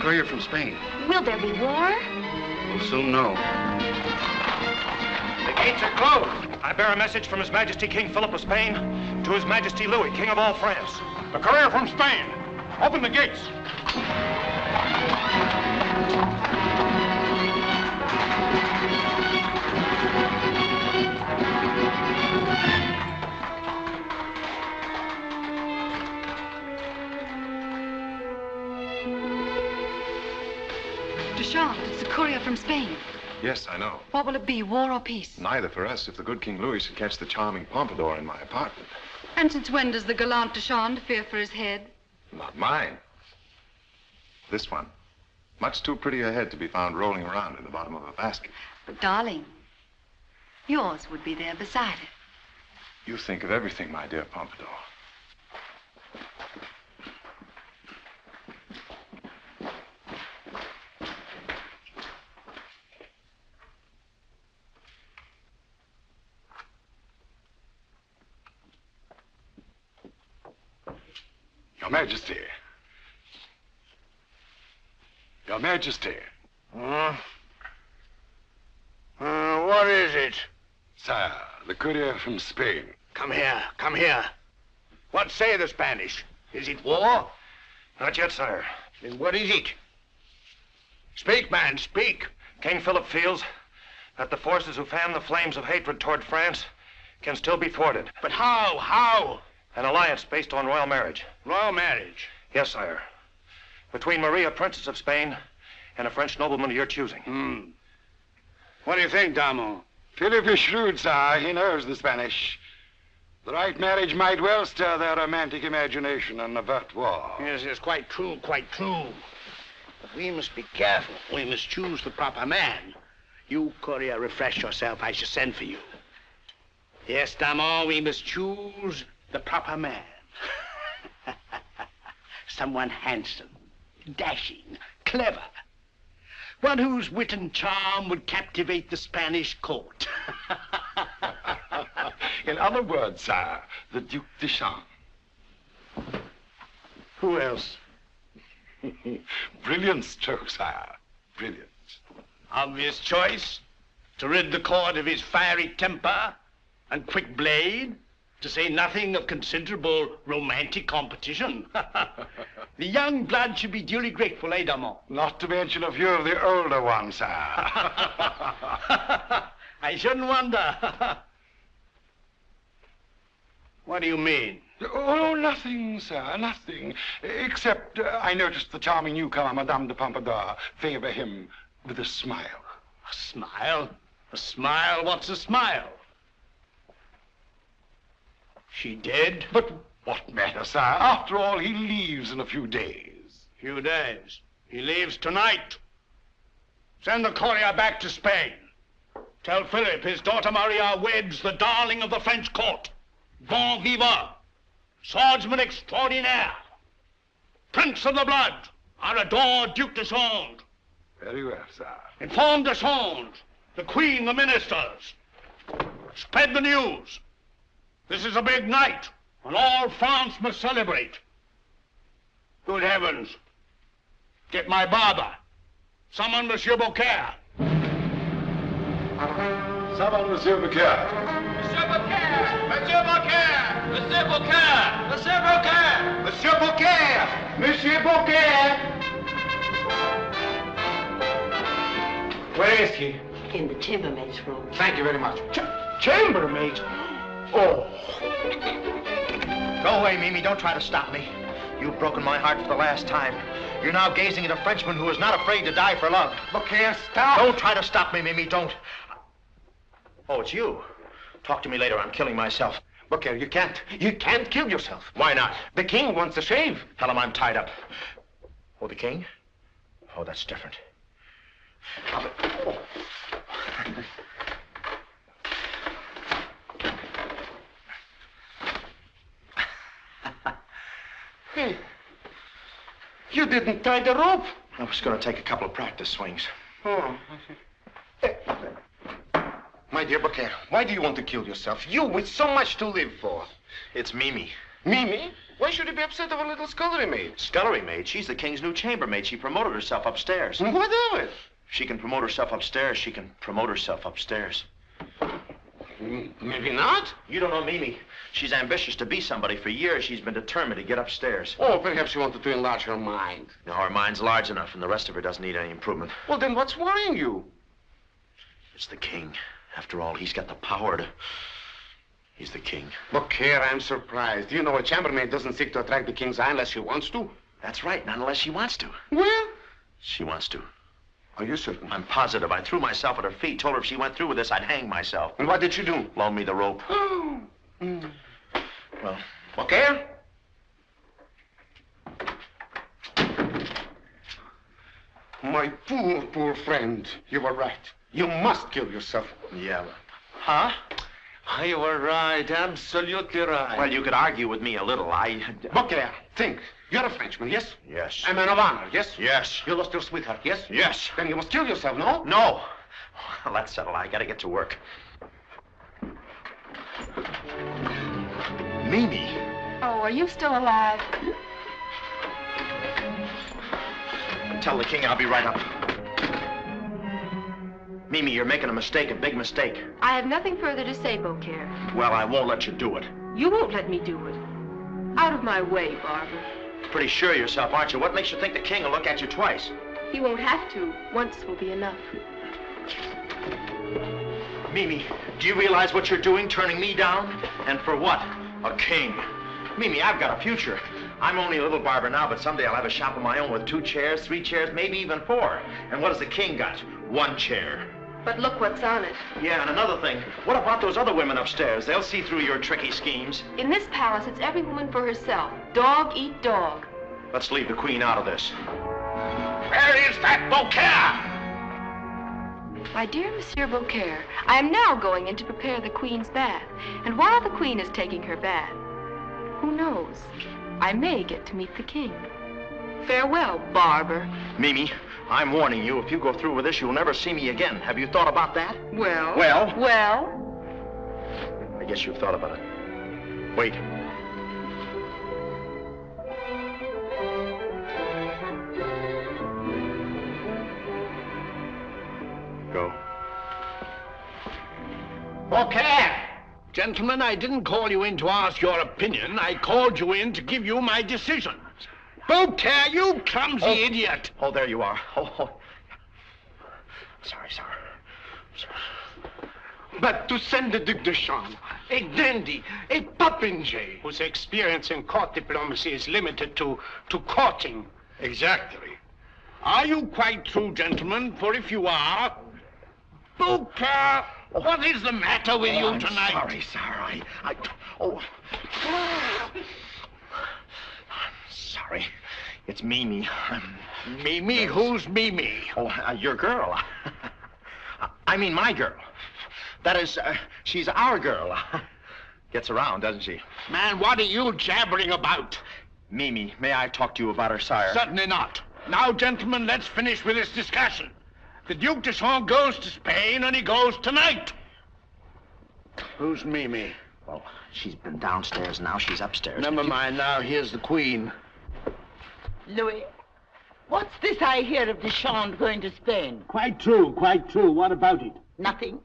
courier from Spain. Will there be war? We'll soon know. The gates are closed. I bear a message from His Majesty King Philip of Spain to His Majesty Louis, King of all France. The courier from Spain. Open the gates. Deschamps, it's the courier from Spain. Yes, I know. What will it be, war or peace? Neither for us if the good King Louis should catch the charming Pompadour in my apartment. And since when does the gallant Deschamps fear for his head? Not mine. This one. Much too pretty a head to be found rolling around in the bottom of a basket. But, darling, yours would be there beside it. You think of everything, my dear Pompadour. Your Majesty. Your Majesty. What is it? Sire, the courier from Spain. Come here, come here. What say the Spanish? Is it war? Not yet, sire. Then what is it? Speak, man, speak. King Philip feels that the forces who fan the flames of hatred toward France can still be thwarted. But how? How? An alliance based on royal marriage. Royal marriage? Yes, sire. Between Maria, Princess of Spain, and a French nobleman of your choosing. What do you think, Damo? Philip is shrewd, sire. He knows the Spanish. The right marriage might well stir their romantic imagination and avert war. Yes, it's quite true, quite true. But we must be careful. We must choose the proper man. You, courier, refresh yourself. I shall send for you. Yes, Damo, we must choose the proper man. Someone handsome, dashing, clever. One whose wit and charm would captivate the Spanish court. In other words, sire, the Duc de Champs. Who else? Brilliant stroke, sire. Brilliant. Obvious choice. To rid the court of his fiery temper and quick blade. To say nothing of considerable romantic competition. The young blood should be duly grateful, eh, Damon? Not to mention a few of the older ones, sire. I shouldn't wonder. What do you mean? Oh, nothing, sir, nothing. Except I noticed the charming newcomer, Madame de Pompadour, favor him with a smile. A smile? A smile? What's a smile? She dead? But what matter, sir? After all, he leaves in a few days. Few days? He leaves tonight. Send the courier back to Spain. Tell Philip his daughter Maria weds the darling of the French court. Bon vivant. Swordsman extraordinaire. Prince of the blood. Our adored Duc de Champs. Very well, sir. Inform de Champs, the Queen, the ministers. Spread the news. This is a big night, and all France must celebrate. Good heavens. Get my barber. Summon Monsieur Beaucaire. Summon Monsieur Beaucaire. Monsieur Beaucaire! Monsieur Beaucaire! Monsieur Beaucaire! Monsieur Beaucaire! Monsieur Beaucaire! Monsieur Beaucaire! Where is he? In the chambermaid's room. Thank you very much. Chambermaid? Oh. Go away, Mimi. Don't try to stop me. You've broken my heart for the last time. You're now gazing at a Frenchman who is not afraid to die for love. Beaucaire, stop! Don't try to stop me, Mimi. Don't. Oh, it's you. Talk to me later. I'm killing myself. Beaucaire, you can't kill yourself. Why not? The king wants to shave. Tell him I'm tied up. Oh, the king? Oh, that's different. Hey, you didn't tie the rope. I was going to take a couple of practice swings. Oh. My dear Beaucaire, why do you want to kill yourself? You with so much to live for. It's Mimi. Mimi? Why should he be upset over a little scullery maid? Scullery maid? She's the king's new chambermaid. She promoted herself upstairs. What of it? She can promote herself upstairs. She can promote herself upstairs. Maybe not. You don't know Mimi. She's ambitious to be somebody. For years, she's been determined to get upstairs. Oh, perhaps she wanted to enlarge her mind. No, her mind's large enough, and the rest of her doesn't need any improvement. Well, then what's worrying you? It's the king. After all, he's got the power to... He's the king. Beaucaire, I'm surprised. You know, a chambermaid doesn't seek to attract the king's eye unless she wants to. That's right, not unless she wants to. Well? She wants to. Are you certain? I'm positive. I threw myself at her feet, told her if she went through with this, I'd hang myself. And what did she do? Loan me the rope. Oh. Well, Beaucaire? My poor, poor friend. You were right. You must kill yourself. yeah. Huh? You were right. Absolutely right. Well, you could argue with me a little. Beaucaire, think. You're a Frenchman, yes? Yes. A man of honor, yes? Yes. You lost your sweetheart, yes? Yes. Then you must kill yourself, no? No. Well, that's settled. I gotta get to work. Mimi. Oh, are you still alive? Tell the king I'll be right up. Mimi, you're making a mistake, a big mistake. I have nothing further to say, Beaucaire. Well, I won't let you do it. You won't let me do it. Out of my way, Barbara. Pretty sure of yourself, aren't you? What makes you think the king will look at you twice? He won't have to. Once will be enough. Mimi, do you realize what you're doing, turning me down? And for what? A king. Mimi, I've got a future. I'm only a little barber now, but someday I'll have a shop of my own with 2 chairs, 3 chairs, maybe even 4. And what has the king got? 1 chair. But look what's on it. Yeah, and another thing. What about those other women upstairs? They'll see through your tricky schemes. In this palace, it's every woman for herself. Dog eat dog. Let's leave the queen out of this. Where is that Beaucaire? My dear Monsieur Beaucaire, I am now going in to prepare the Queen's bath. And while the Queen is taking her bath, who knows? I may get to meet the King. Farewell, barber. Mimi, I'm warning you, if you go through with this, you'll never see me again. Have you thought about that? Well? Well, I guess you've thought about it. Wait. Go. Beaucaire! Gentlemen, I didn't call you in to ask your opinion. I called you in to give you my decision. Beaucaire, you clumsy idiot! Oh, there you are. Oh. Sorry. But to send the Duc de Chambre, a dandy, a popinjay, Whose experience in court diplomacy is limited to courting. Exactly. Are you quite true, gentlemen? For if you are... Beaucaire, what is the matter with you I'm tonight? sorry. I'm sorry. It's Mimi. Mimi? Who's Mimi? Oh, your girl. I mean, my girl. That is, she's our girl. Gets around, doesn't she? Man, what are you jabbering about? Mimi, may I talk to you about her, sire? Certainly not. Now, gentlemen, let's finish with this discussion. The Duc de Chambre goes to Spain, and he goes tonight. Who's Mimi? Well, she's been downstairs, now she's upstairs. Never mind now, here's the Queen. Louis, what's this I hear of Deschamps going to Spain? Quite true. What about it? Nothing.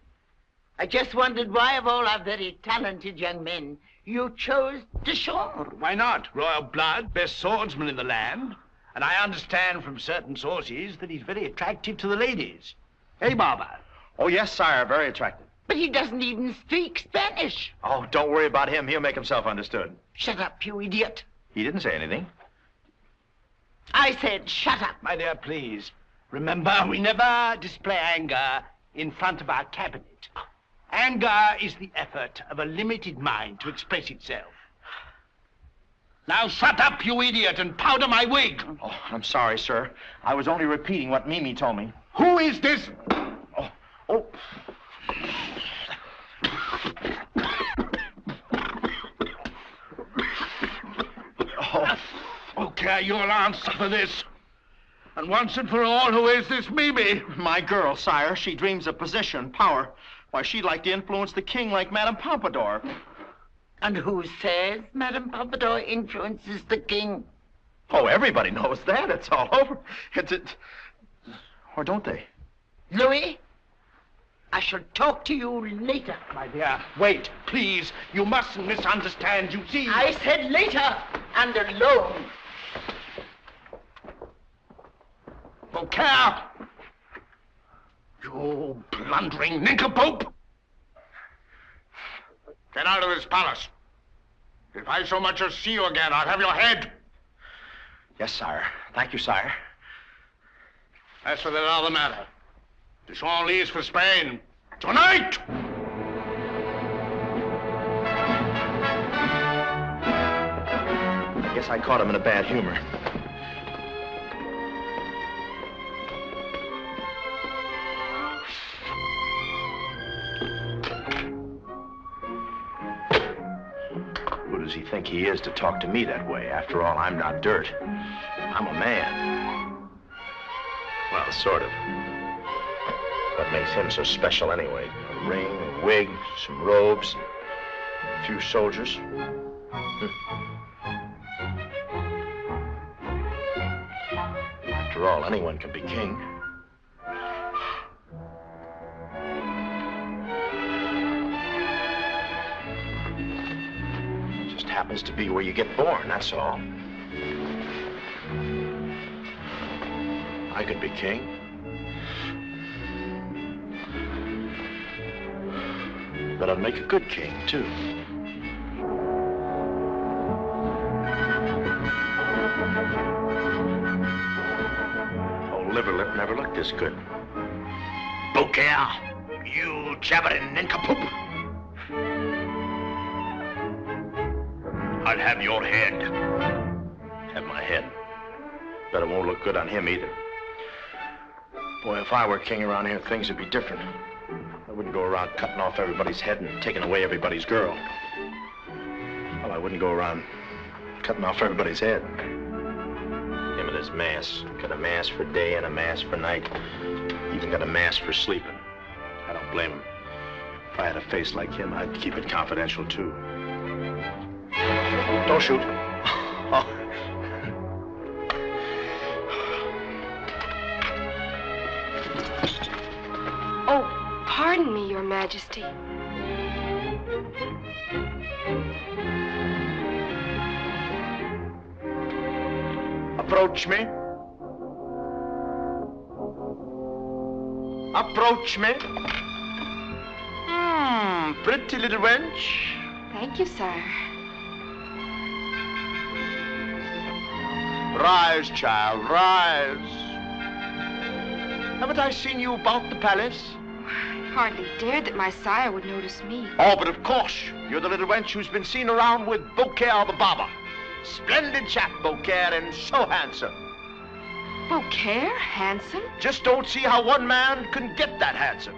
I just wondered why, of all our very talented young men, you chose Deschamps. Why not? Royal blood, best swordsman in the land. And I understand from certain sources that he's very attractive to the ladies. Hey, Barbara? Oh, yes, sire, very attractive. But he doesn't even speak Spanish. Oh, don't worry about him. He'll make himself understood. Shut up, you idiot. He didn't say anything. I said shut up. My dear, please. Remember, we never display anger in front of our cabinet. Anger is the effort of a limited mind to express itself. Now shut up, you idiot, and powder my wig. Oh, I'm sorry, sir. I was only repeating what Mimi told me. Who is this? Oh. Okay, you'll answer for this. And once and for all, who is this Mimi? My girl, sire. She dreams of position, power. Why, she'd like to influence the king like Madame Pompadour. And who says Madame Pompadour influences the king? Oh, everybody knows that. It's all over. Or don't they? Louis, I shall talk to you later. My dear, wait, please. You mustn't misunderstand, you see. I said later, and alone. Beaucaire! You blundering nincompoop! Get out of this palace. If I so much as see you again, I'll have your head. Yes, sire. Thank you, sire. As for that other matter, Deschamps leaves for Spain tonight! I guess I caught him in a bad humor. Who does he think he is to talk to me that way? After all, I'm not dirt. I'm a man. Well, sort of. What makes him so special anyway? A ring, a wig, some robes, a few soldiers. After all, anyone can be king. Just happens to be where you get born, that's all. I could be king. But I'd make a good king, too. Old Liverlip never looked this good. Beaucaire, you jabbering nincompoop! I'll have your head. Have my head. Bet it won't look good on him either. Boy, if I were king around here, things would be different. I wouldn't go around cutting off everybody's head and taking away everybody's girl. Well, I wouldn't go around cutting off everybody's head. Him and his mass. Got a mass for day and a mass for night. Even got a mass for sleeping. I don't blame him. If I had a face like him, I'd keep it confidential, too. Don't shoot. Oh, pardon me, Your Majesty. Approach me. Approach me. Pretty little wench. Thank you, sire. Rise, child, rise. Haven't I seen you about the palace? I hardly dared that my sire would notice me. Oh, but of course. You're the little wench who's been seen around with Beaucaire the barber. Splendid chap, Beaucaire, and so handsome. Beaucaire? Handsome? Just don't see how one man can get that handsome.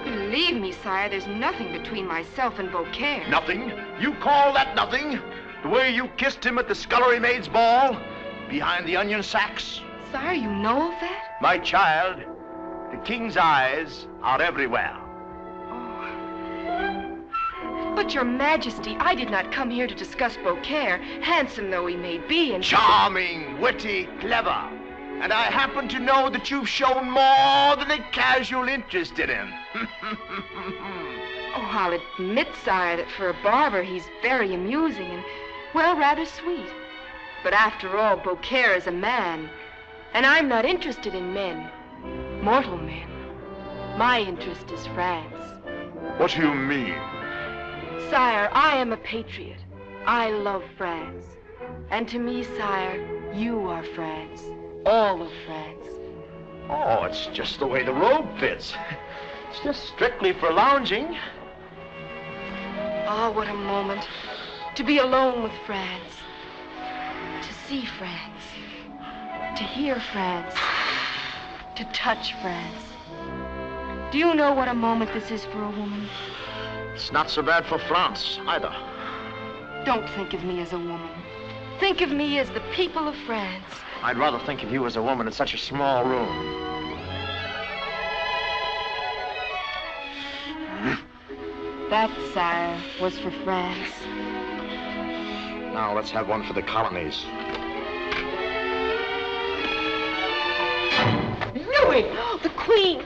Believe me, sire, there's nothing between myself and Beaucaire. Nothing? You call that nothing? The way you kissed him at the scullery maid's ball? Behind the onion sacks? Sire, you know of that? My child, the king's eyes are everywhere. But, Your Majesty, I did not come here to discuss Beaucaire, handsome though he may be, and... Charming, witty, clever. And I happen to know that you've shown more than a casual interest in him. Oh, I'll admit, sire, that for a barber, he's very amusing and, well, rather sweet. But after all, Beaucaire is a man, and I'm not interested in men, mortal men. My interest is France. What do you mean? Sire, I am a patriot. I love France. And to me, sire, you are France. All of France. Oh, it's just the way the robe fits. It's just strictly for lounging. Oh, what a moment. To be alone with France. To see France. To hear France. To touch France. Do you know what a moment this is for a woman? It's not so bad for France, either. Don't think of me as a woman. Think of me as the people of France. I'd rather think of you as a woman in such a small room. That, sire, was for France. Now let's have one for the colonies. Louis! The Queen!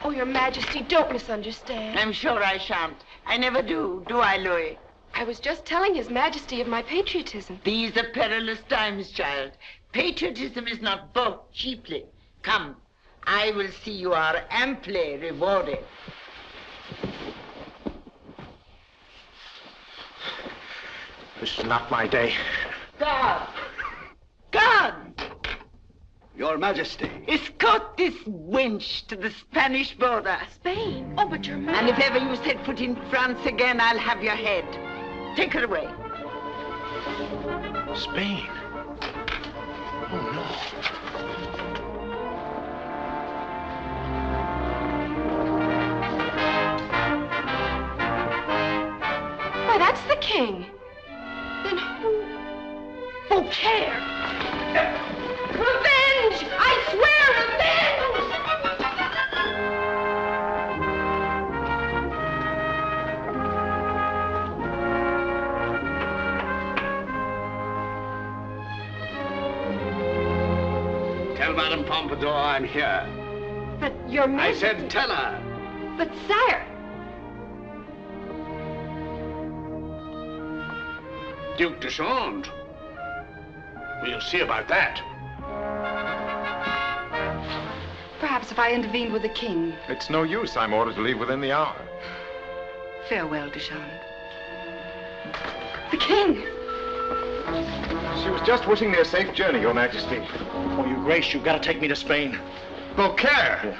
Oh, Your Majesty, don't misunderstand. I'm sure I shan't. I never do I, Louis? I was just telling His Majesty of my patriotism. These are perilous times, child. Patriotism is not bought cheaply. Come, I will see you are amply rewarded. This is not my day. God! God! Your Majesty. Escort this wench to the Spanish border. Spain? Oh, but Your And Majesty... if ever you set foot in France again, I'll have your head. Take her away. Spain? Oh, no. Why, that's the king. Then who... Beaucaire! Revenge! I swear, revenge! Tell Madame Pompadour I'm here. But Your I Majesty... said tell her. But, sire... Duke de Chandes. We'll see about that. Perhaps if I intervened with the king. It's no use. I'm ordered to leave within the hour. Farewell, de Chandes. The king! She was just wishing me a safe journey, Your Majesty. Oh, Your Grace, you've got to take me to Spain. Beaucaire! Yeah.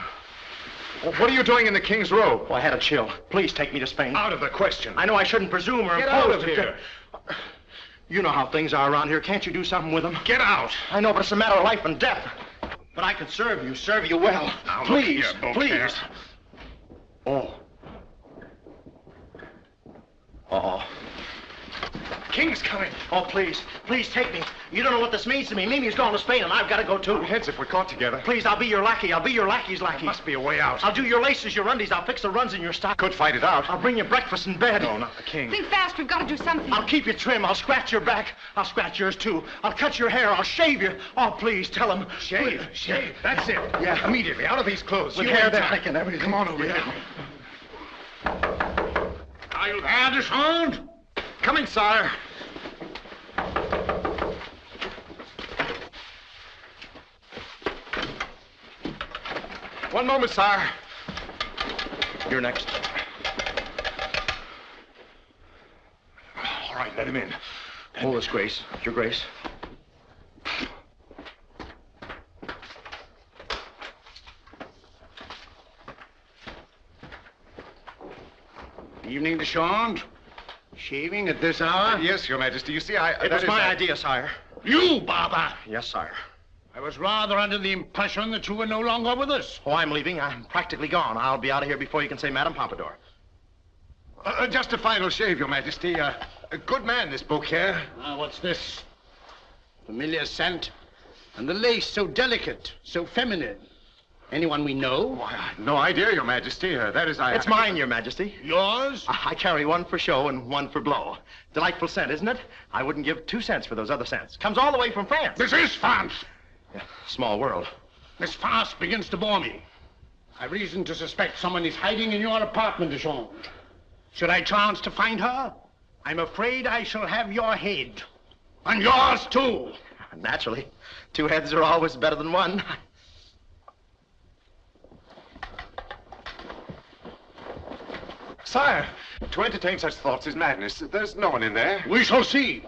What are you doing in the king's robe? Oh, I had a chill. Please take me to Spain. Out of the question. I know I shouldn't presume or Get impose. out of here. You know how things are around here. Can't you do something with them? Get out. I know, but it's a matter of life and death. But I could serve you well. Now, look please, here, Beaucaire. please. Oh. Uh-oh. King's coming. Oh, please, please take me. You don't know what this means to me. Mimi's gone to Spain, and I've got to go, too. Our heads if we're caught together. Please, I'll be your lackey. I'll be your lackey's lackey. There must be a way out. I'll do your laces, your undies. I'll fix the runs in your stock. Could fight it out. I'll bring you breakfast in bed. No, not the king. Think fast, we've got to do something. I'll keep you trim. I'll scratch your back. I'll scratch yours, too. I'll cut your hair. I'll shave you. Oh, please, tell him. Shave. That's it. Yeah. Immediately, out of these clothes. With You hair ain't that time. thick and everything. Come on over here. Are you there, de Chandes? Coming, sire. One moment, sire. You're next. All right, let him in. Oh, His Grace. Your Grace. Evening, de Chandes. Shaving at this hour? Yes, Your Majesty. You see, It was my idea, sire. You, barber! Yes, sire. I was rather under the impression that you were no longer with us. Oh, I'm leaving. I'm practically gone. I'll be out of here before you can say Madame Pompadour. Just a final shave, Your Majesty. A good man, this Beaucaire. What's this? Familiar scent. And the lace so delicate, so feminine. Anyone we know? Why, I've no idea, Your Majesty. That is, It's mine, Your Majesty. Yours? I carry one for show and one for blow. Delightful scent, isn't it? I wouldn't give 2 cents for those other scents. Comes all the way from France. This is France. Yeah, small world. This farce begins to bore me. I've reason to suspect someone is hiding in your apartment, de Chandes. Should I chance to find her, I'm afraid I shall have your head. And yours, too. Naturally. 2 heads are always better than one. Sire, to entertain such thoughts is madness. There's no one in there. We shall see.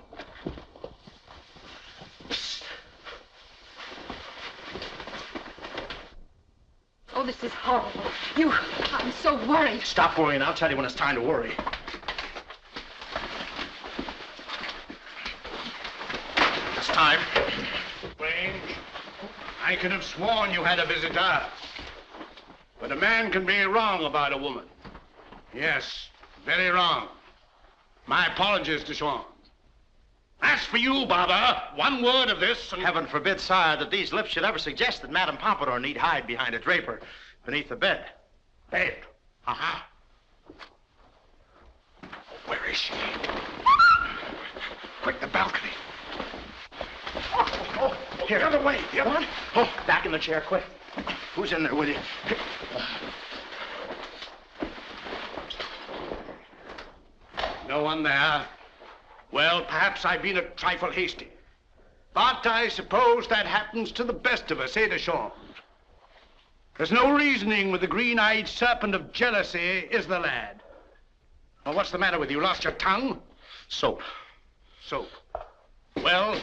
Oh, this is horrible. I'm so worried. Stop worrying. I'll tell you when it's time to worry. It's time. Strange. I could have sworn you had a visitor. But a man can be wrong about a woman. Yes, very wrong. My apologies, de Chandes. As for you, barber, one word of this and... Heaven forbid, sire, that these lips should ever suggest that Madame Pompadour need hide behind a draper beneath the bed. Bed. Aha. Where is she? Quick, the balcony. Oh, here. The other way. The other What? Oh, back in the chair, quick. Who's in there with you? No one there. Well, perhaps I've been a trifle hasty. But I suppose that happens to the best of us, eh, Deschamps? There's no reasoning with the green-eyed serpent of jealousy, is there, lad? Well, what's the matter with you? Lost your tongue? Soap. Soap. Well,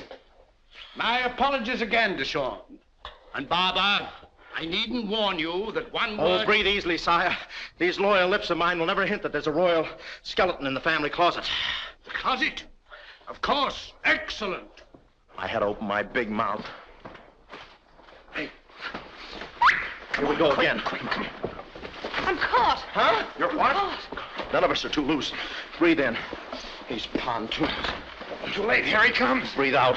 my apologies again, Deschamps. And Barbara, I needn't warn you that one word... Oh, breathe easily, sire. These loyal lips of mine will never hint that there's a royal skeleton in the family closet. The closet? Of course. Excellent. I had to open my big mouth. Hey. Here we go again. I'm caught. Huh? You're what? Caught. None of us are too loose. Breathe in. He's pontoons. Too late. Here he comes. Breathe out.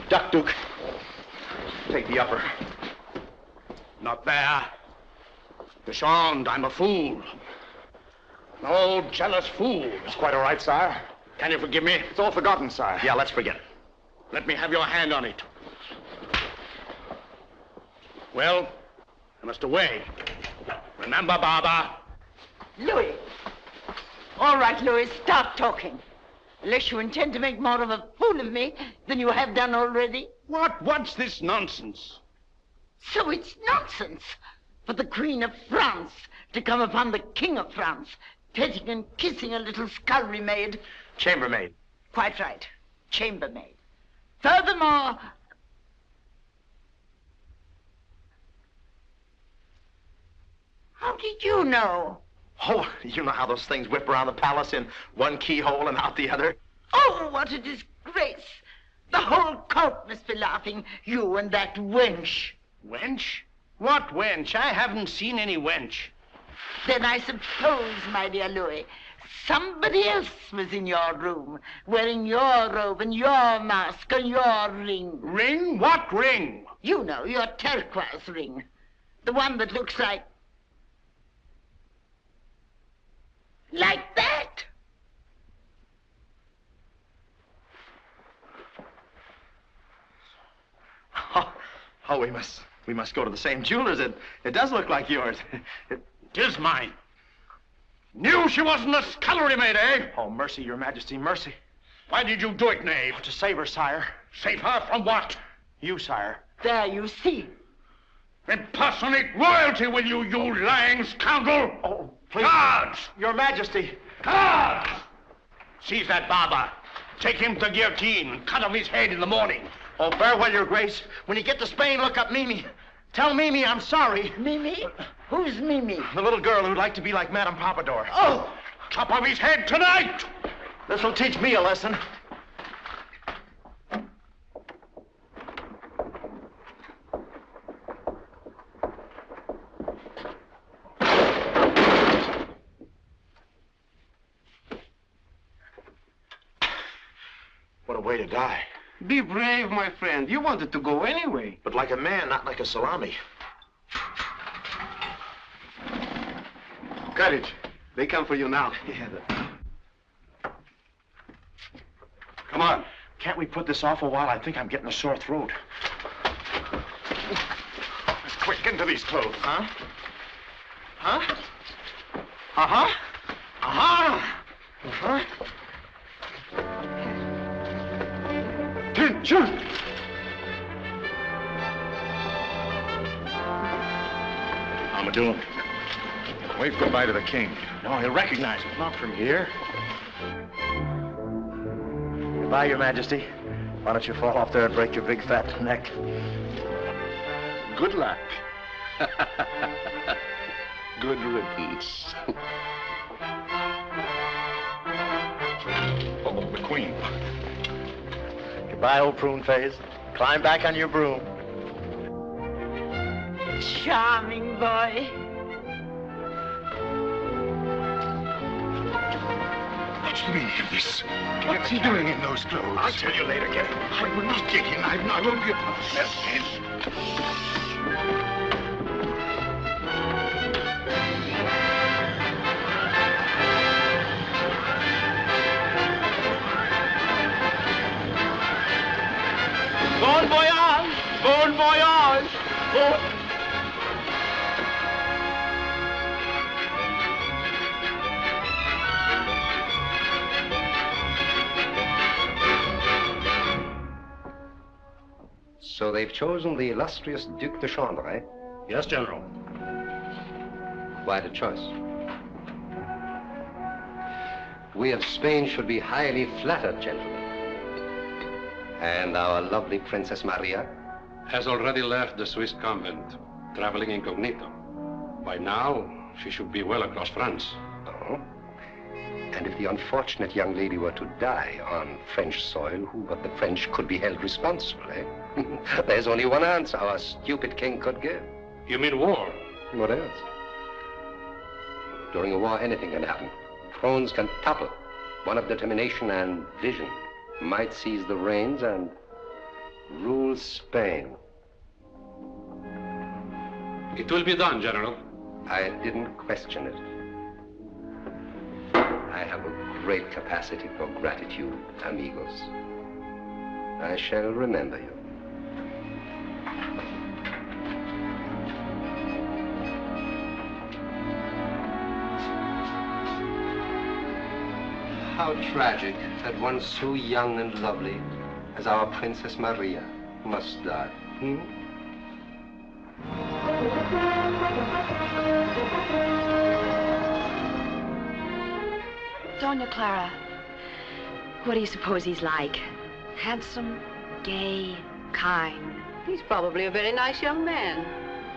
Duck, Duke. Take the upper. Not there. Deschamps, I'm a fool. An old, jealous fool. It's quite all right, sire. Can you forgive me? It's all forgotten, sire. Yeah, let's forget it. Let me have your hand on it. Well, I must away. Remember, Barbara? Louis. All right, Louis, stop talking. Unless you intend to make more of a fool of me than you have done already. What's this nonsense? So it's nonsense for the Queen of France to come upon the King of France, petting and kissing a little scullery maid. Chambermaid. Quite right. Chambermaid. Furthermore... How did you know? Oh, you know how those things whip around the palace in one keyhole and out the other? Oh, what a disgrace. The whole court must be laughing, you and that wench. Wench? What wench? I haven't seen any wench. Then I suppose, my dear Louis, somebody else was in your room, wearing your robe and your mask and your ring. Ring? What ring? You know, your turquoise ring. The one that looks like that. Oh, we must go to the same jeweler's. It does look like yours. It is mine. Knew she wasn't a scullery maid, eh? Oh, mercy, your majesty, mercy. Why did you do it, knave? To save her, sire. Save her from what? You, sire. There, you see. Impersonate royalty, will you, you lying scoundrel? Oh, please. Guards! Your majesty. Guards! Seize that barber. Take him to guillotine and cut off his head in the morning. Oh, farewell, your grace. When you get to Spain, look up Mimi. Tell Mimi I'm sorry. Mimi? Who's Mimi? The little girl who'd like to be like Madame Pompadour. Oh! Chop off his head tonight! This'll teach me a lesson. What a way to die. Be brave, my friend. You wanted to go anyway. But like a man, not like a salami. Courage. They come for you now. Come on. Can't we put this off a while? I think I'm getting a sore throat. Let's quick into these clothes. Huh? Huh? Uh-huh. Uh-huh. Uh-huh. Attention! I'm doing. Wave goodbye to the king. No, he'll recognize me. Not from here. Goodbye, Your Majesty. Why don't you fall off there and break your big fat neck? Good luck. Good riddance. Oh, the queen. Goodbye, old prune face. Climb back on your broom. Charming boy. What's the meaning of this? What's he doing in those clothes? I'll tell you later, Gary. I will not get in. I will be a Bon voyage! Bon voyage! Bon... So they've chosen the illustrious Duc de Chambre, eh? Yes, General. Quite a choice. We of Spain should be highly flattered, gentlemen. And our lovely Princess Maria? Has already left the Swiss convent, traveling incognito. By now, she should be well across France. Oh? And if the unfortunate young lady were to die on French soil, who but the French could be held responsible, eh? There's only one answer our stupid king could give. You mean war? What else? During a war, anything can happen. Thrones can topple. One of determination and vision might seize the reins and rule Spain. It will be done, General. I didn't question it. I have a great capacity for gratitude, amigos. I shall remember you. How tragic that one so young and lovely as our Princess Maria must die. Dona Clara, what do you suppose he's like? Handsome, gay, kind. He's probably a very nice young man.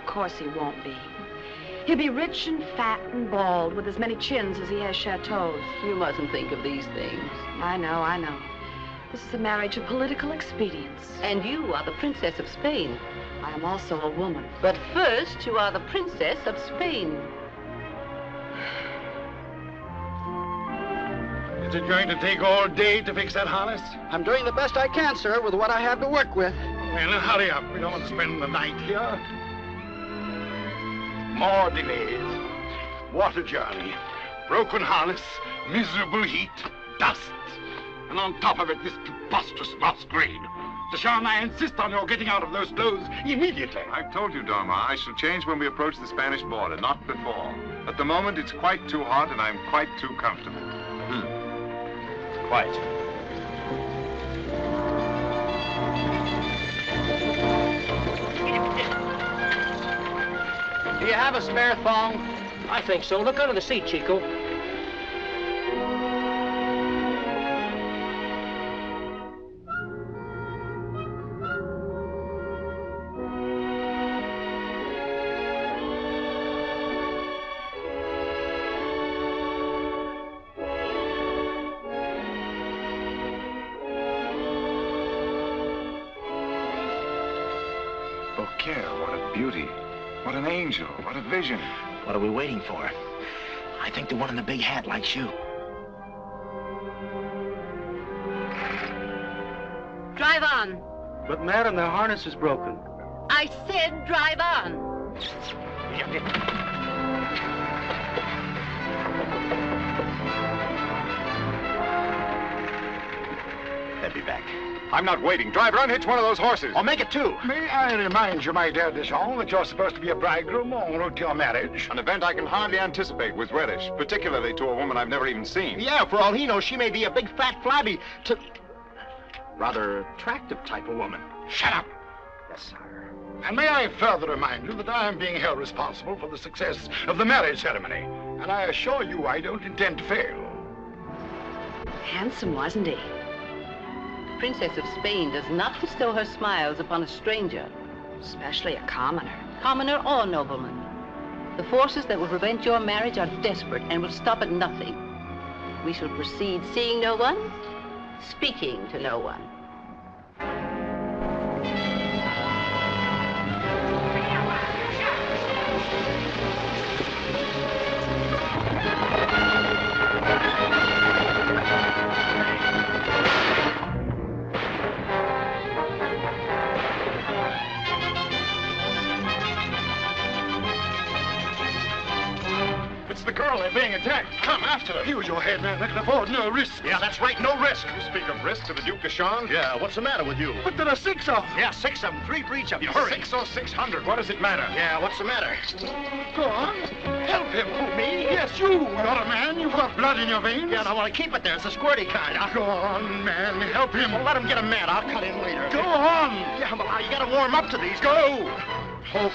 Of course he won't be. He'll be rich and fat and bald with as many chins as he has chateaus. You mustn't think of these things. I know, I know. This is a marriage of political expedience. And you are the Princess of Spain. I am also a woman. But first, you are the Princess of Spain. Is it going to take all day to fix that harness? I'm doing the best I can, sir, with what I have to work with. Well, hurry up. We don't want to spend the night here. More delays. What a journey. Broken harness, miserable heat, dust. And on top of it, this preposterous masquerade. Deschamps, I insist on your getting out of those clothes immediately. I've told you, Dorma, I shall change when we approach the Spanish border, not before. At the moment, it's quite too hot, and I'm quite too comfortable. Quite. Do you have a spare thong? I think so. Look under the seat, Chico. Beaucaire, what a beauty. What an angel. What a vision. What are we waiting for? I think the one in the big hat likes you. Drive on. But, madam, the harness is broken. I said drive on. They'll be back. I'm not waiting. Driver, unhitch one of those horses. Or make it two. May I remind you, my dear Deschamps, that you're supposed to be a bridegroom en route to your marriage? An event I can hardly anticipate with relish, particularly to a woman I've never even seen. Yeah, for all he knows, she may be a big, fat, flabby, rather attractive type of woman. Shut up. Yes, sir. And may I further remind you that I am being held responsible for the success of the marriage ceremony. And I assure you I don't intend to fail. Handsome, wasn't he? The Princess of Spain does not bestow her smiles upon a stranger. Especially a commoner. Commoner or nobleman. The forces that will prevent your marriage are desperate and will stop at nothing. We shall proceed seeing no one, speaking to no one. girl. They're being attacked. Come, after them. Use your head, man. They can afford no risk. Yeah, that's right, no risk. You speak of risk to the Duke de Charme? Yeah, what's the matter with you? But there are 6 of them. Yeah, 6 of them, 3 for each of you. Hurry. 6 or 600, what does it matter? Yeah, what's the matter? Go on. Help him. Who, me? Yes, you. You're a man. You've got blood in your veins. Yeah, and I want to keep it there. It's the squirty kind. Go on, man. Help him. Well, let him get him mad. I'll cut in later. Go on. Yeah, but you gotta warm up to these. Go. Hulk.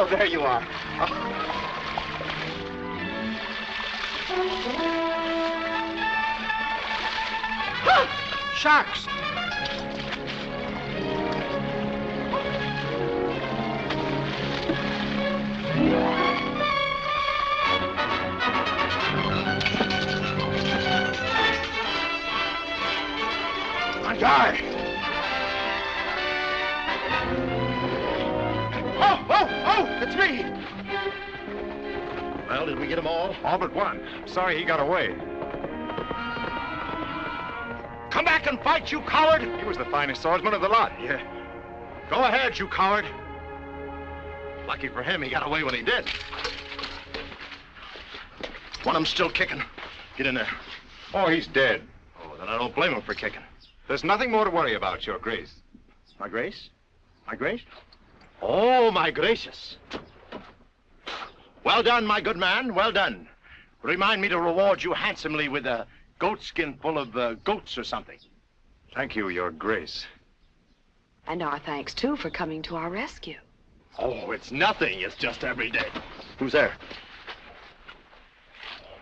Oh, there you are. Sharks. I die. Oh, it's me. Well, did we get them all? All but one. Sorry he got away. Come back and fight, you coward! He was the finest swordsman of the lot. Yeah. Go ahead, you coward. Lucky for him, he got away when he did. One of them's still kicking. Get in there. Oh, he's dead. Oh, then I don't blame him for kicking. There's nothing more to worry about, Your Grace. My grace? My grace? Oh, my gracious. Well done, my good man, well done. Remind me to reward you handsomely with a goatskin full of goats or something. Thank you, Your Grace. And our thanks, too, for coming to our rescue. Oh, it's nothing. It's just every day. Who's there?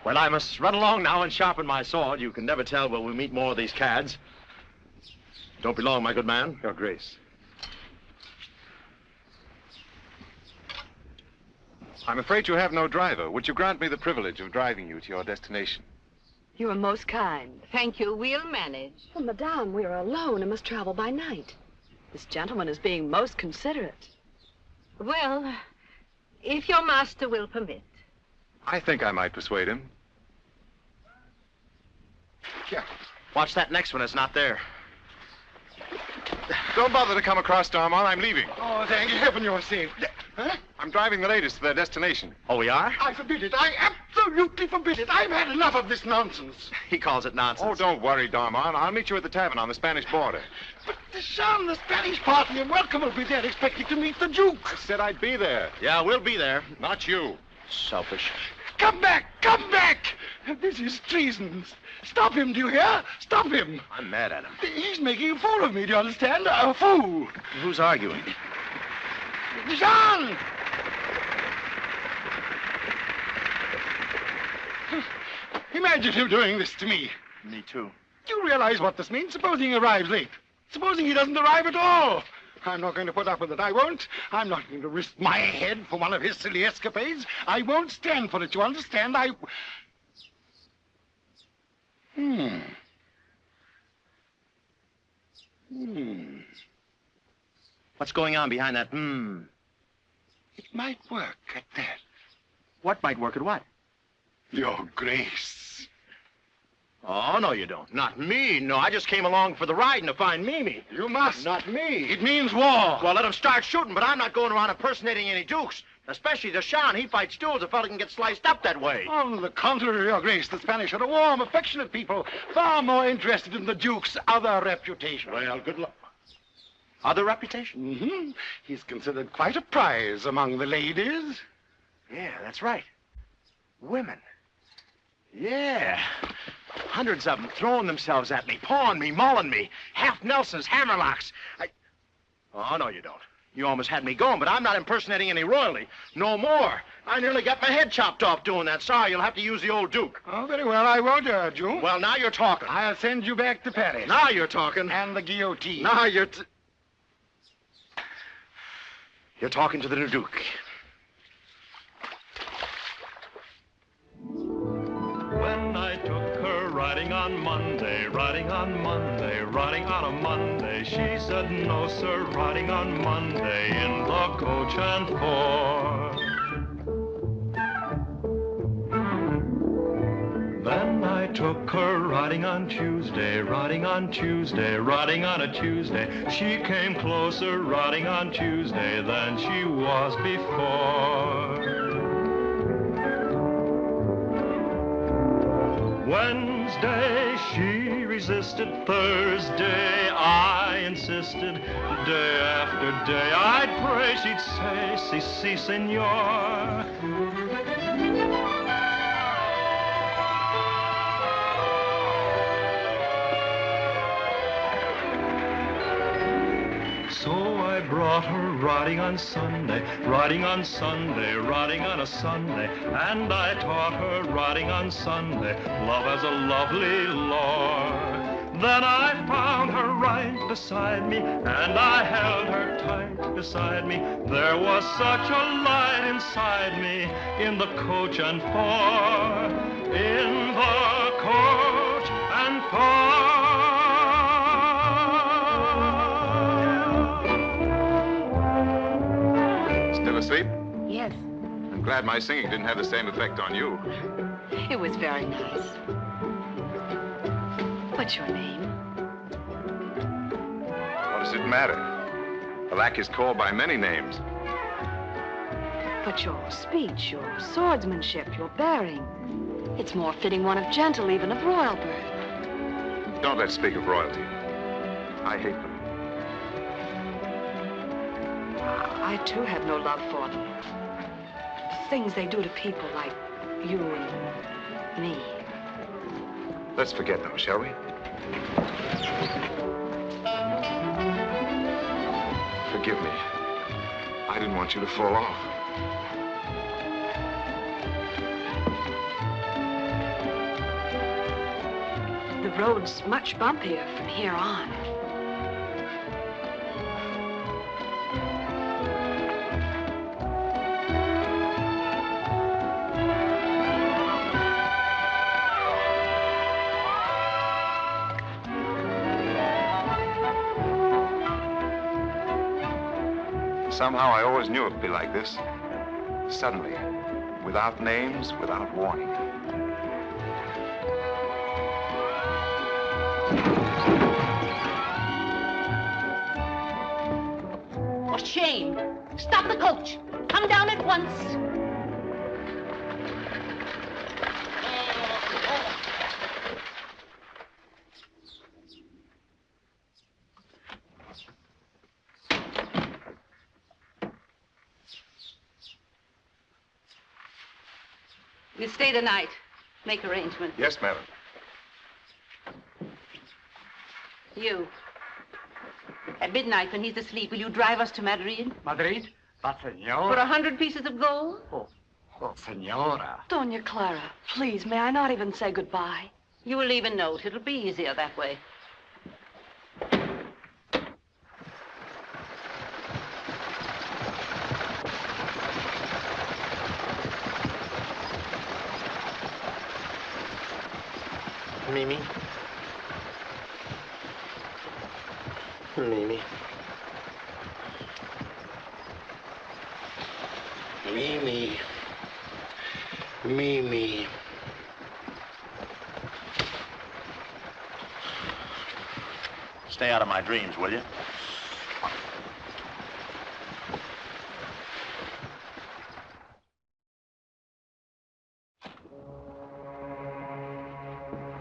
Well, I must run along now and sharpen my sword. You can never tell when we meet more of these cads. Don't be long, my good man. Your Grace. I'm afraid you have no driver. Would you grant me the privilege of driving you to your destination? You are most kind. Thank you. We'll manage. Well, Madame, we are alone and must travel by night. This gentleman is being most considerate. Well, if your master will permit. I think I might persuade him. Yeah. Watch that next one. It's not there. Don't bother to come across, Darmon. I'm leaving. Oh, thank heaven you're safe. Huh? I'm driving the ladies to their destination. Oh, we are? I forbid it. I absolutely forbid it. I've had enough of this nonsense. He calls it nonsense. Oh, don't worry, Darmon. I'll meet you at the tavern on the Spanish border. But the Spanish party and welcome will be there expecting to meet the Duke. I said I'd be there. Yeah, we'll be there. Not you. Selfish. Come back! Come back! This is treason. Stop him, do you hear? Stop him. I'm mad at him. He's making a fool of me, do you understand? A fool. Who's arguing? Jean! Imagine him doing this to me. Me too. Do you realize what this means? Supposing he arrives late. Supposing he doesn't arrive at all. I'm not going to put up with it. I won't. I'm not going to risk my head for one of his silly escapades. I won't stand for it, you understand? What's going on behind that It might work at that. What might work at what? Your Grace. Oh, no, you don't. Not me. No, I just came along for the ride and to find Mimi. You must. Not me. It means war. Well, let him start shooting, but I'm not going around impersonating any dukes. Especially the Sean. He fights duels. A fella can get sliced up that way. On the contrary, Your Grace, the Spanish are a warm, affectionate people, far more interested in the Duke's other reputation. Well, good luck. Other reputation? Mm-hmm. He's considered quite a prize among the ladies. Yeah, that's right. Women. Yeah. Hundreds of them throwing themselves at me, pawing me, mauling me. Half Nelsons, hammerlocks. Oh, no, you don't. You almost had me going, but I'm not impersonating any royalty. No more. I nearly got my head chopped off doing that. Sorry, you'll have to use the old Duke. Oh, very well. I won't urge you. Well, now you're talking. I'll send you back to Paris. Now you're talking. And the guillotine. Now you're... You're talking to the new Duke. When I took her riding on Monday, riding on Monday, riding on a Monday, she said, no, sir, riding on Monday in the coach and four. Then I took her riding on Tuesday, riding on Tuesday, riding on a Tuesday. She came closer riding on Tuesday than she was before. Wednesday, she resisted. Thursday, I insisted. Day after day, I'd pray she'd say, si, senor. So I brought her riding on Sunday, riding on Sunday, riding on a Sunday, and I taught her riding on Sunday, love as a lovely lore. Then I found her right beside me, and I held her tight beside me. There was such a light inside me, in the coach and four, in the coach and four. Still asleep? Yes, I'm glad my singing didn't have the same effect on you. it was very nice. What's your name? What does it matter? A lack is called by many names. But your speech, your swordsmanship, your bearing, it's more fitting one of gentle, even of royal birth. Don't let's speak of royalty. I hate them. I, too, have no love for them. The things they do to people like you and me. Let's forget them, shall we? Forgive me. I didn't want you to fall off. The road's much bumpier from here on. Somehow I always knew it would be like this. Suddenly, without names, without warning. For shame. Stop the coach. Come down at once. We'll stay the night. Make arrangements. Yes, madam. You. At midnight, when he's asleep, will you drive us to Madrid? Madrid? But, For senora. 100 pieces of gold? Oh, senora. Doña Clara, please, may I not even say goodbye? You will leave a note. It'll be easier that way. Mimi. Mimi. Mimi. Mimi. Stay out of my dreams, will you?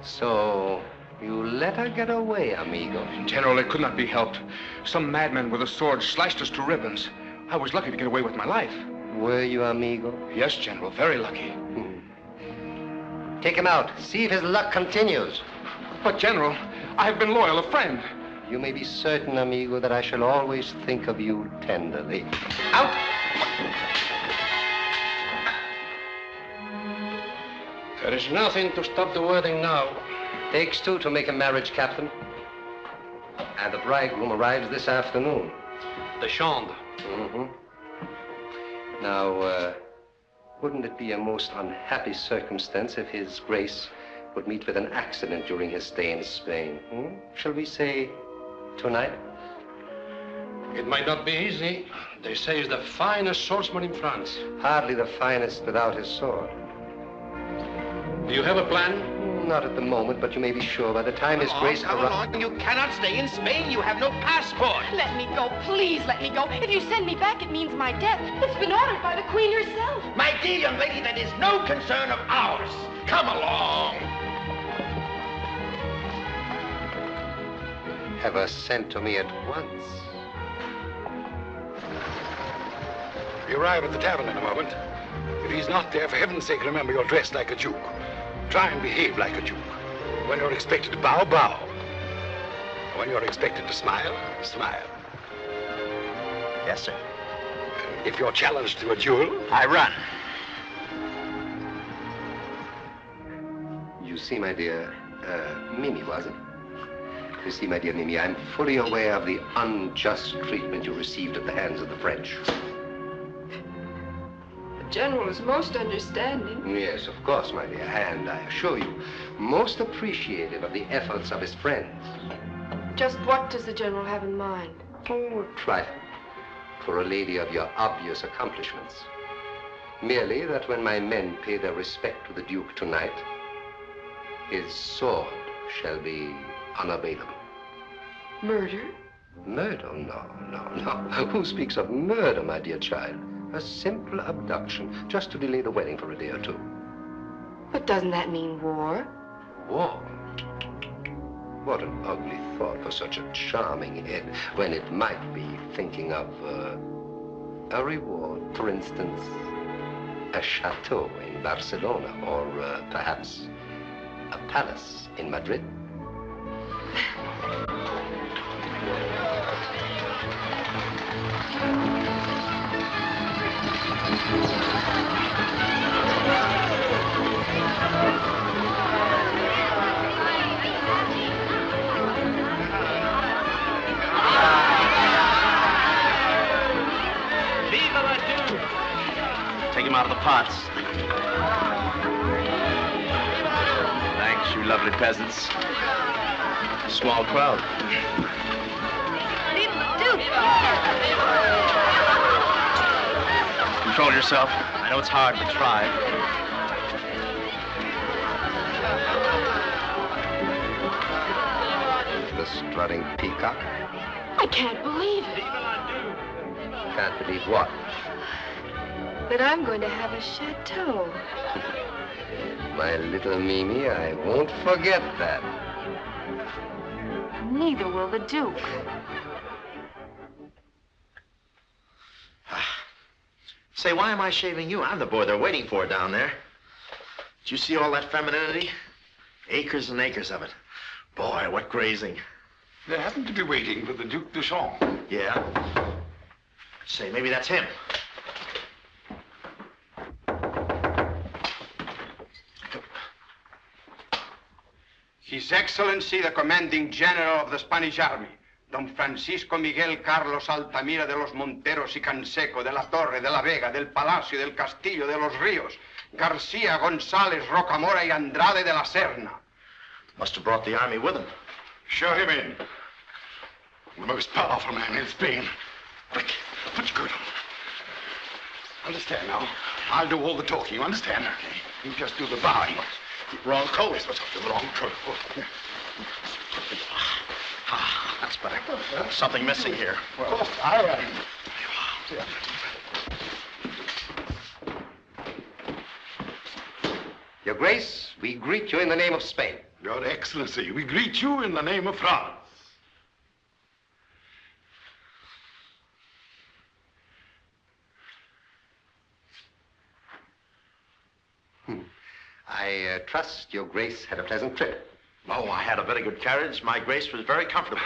So, you let her get away, amigo. General, it could not be helped. Some madman with a sword slashed us to ribbons. I was lucky to get away with my life. Were you, amigo? Yes, General, very lucky. Take him out. See if his luck continues. But, General, I have been loyal, a friend. You may be certain, amigo, that I shall always think of you tenderly. Out! There is nothing to stop the wedding now. Takes two to make a marriage, Captain. And the bridegroom arrives this afternoon. The chambre. Mm-hmm. Now, wouldn't it be a most unhappy circumstance if His Grace would meet with an accident during his stay in Spain? Shall we say tonight? It might not be easy. They say he's the finest swordsman in France. Hardly the finest without his sword. Do you have a plan? Not at the moment, but you may be sure by the time His Grace Come along. You cannot stay in Spain. You have no passport. Let me go. Please let me go. If you send me back, it means my death. It's been ordered by the Queen herself. My dear young lady, that is no concern of ours. Come along. Have her sent to me at once. We arrive at the tavern in a moment. If he's not there, for heaven's sake, remember you're dressed like a duke. Try and behave like a duke. When you're expected to bow, bow. When you're expected to smile, smile. Yes, sir. If you're challenged to a duel, I run. You see, my dear, Mimi, was it? You see, my dear Mimi, I'm fully aware of the unjust treatment you received at the hands of the French. The General is most understanding. Yes, of course, my dear, and I assure you, most appreciative of the efforts of his friends. Just what does the General have in mind? Oh, a trifle. For a lady of your obvious accomplishments. Merely that when my men pay their respect to the Duke tonight, his sword shall be unavailable. Murder? Murder? No. Who speaks of murder, my dear child? A simple abduction, just to delay the wedding for a day or two. But doesn't that mean war? War? What an ugly thought for such a charming head, when it might be thinking of a reward. For instance, a chateau in Barcelona, or perhaps a palace in Madrid. Take him out of the pots. Thanks, you lovely peasants. Small crowd. Control yourself. I know it's hard, but try. The strutting peacock. I can't believe it. Can't believe what? That I'm going to have a chateau. My little Mimi, I won't forget that. Neither will the Duke. Say, why am I shaving you? I'm the boy they're waiting for down there. Did you see all that femininity? Acres and acres of it. Boy, what grazing. they happen to be waiting for the Duc de Champs. Yeah? Say, maybe that's him. His Excellency, the Commanding General of the Spanish Army, Don Francisco Miguel Carlos Altamira de los Monteros y Canseco, de la Torre, de la Vega, del Palacio, del Castillo, de los Ríos, García, González, Rocamora y Andrade de la Serna. Must have brought the army with him. Show him in. The most powerful man in Spain. Quick, put your coat on. Understand now? I'll do all the talking, you understand? Okay. You just do the bowing. Wrong coat. Yes, what's up to the wrong coat? Ah, that's better. Something missing here. Well, of course, I Your Grace, we greet you in the name of Spain. Your Excellency, we greet you in the name of France. I trust your Grace had a pleasant trip. Oh, I had a very good carriage. My Grace was very comfortable.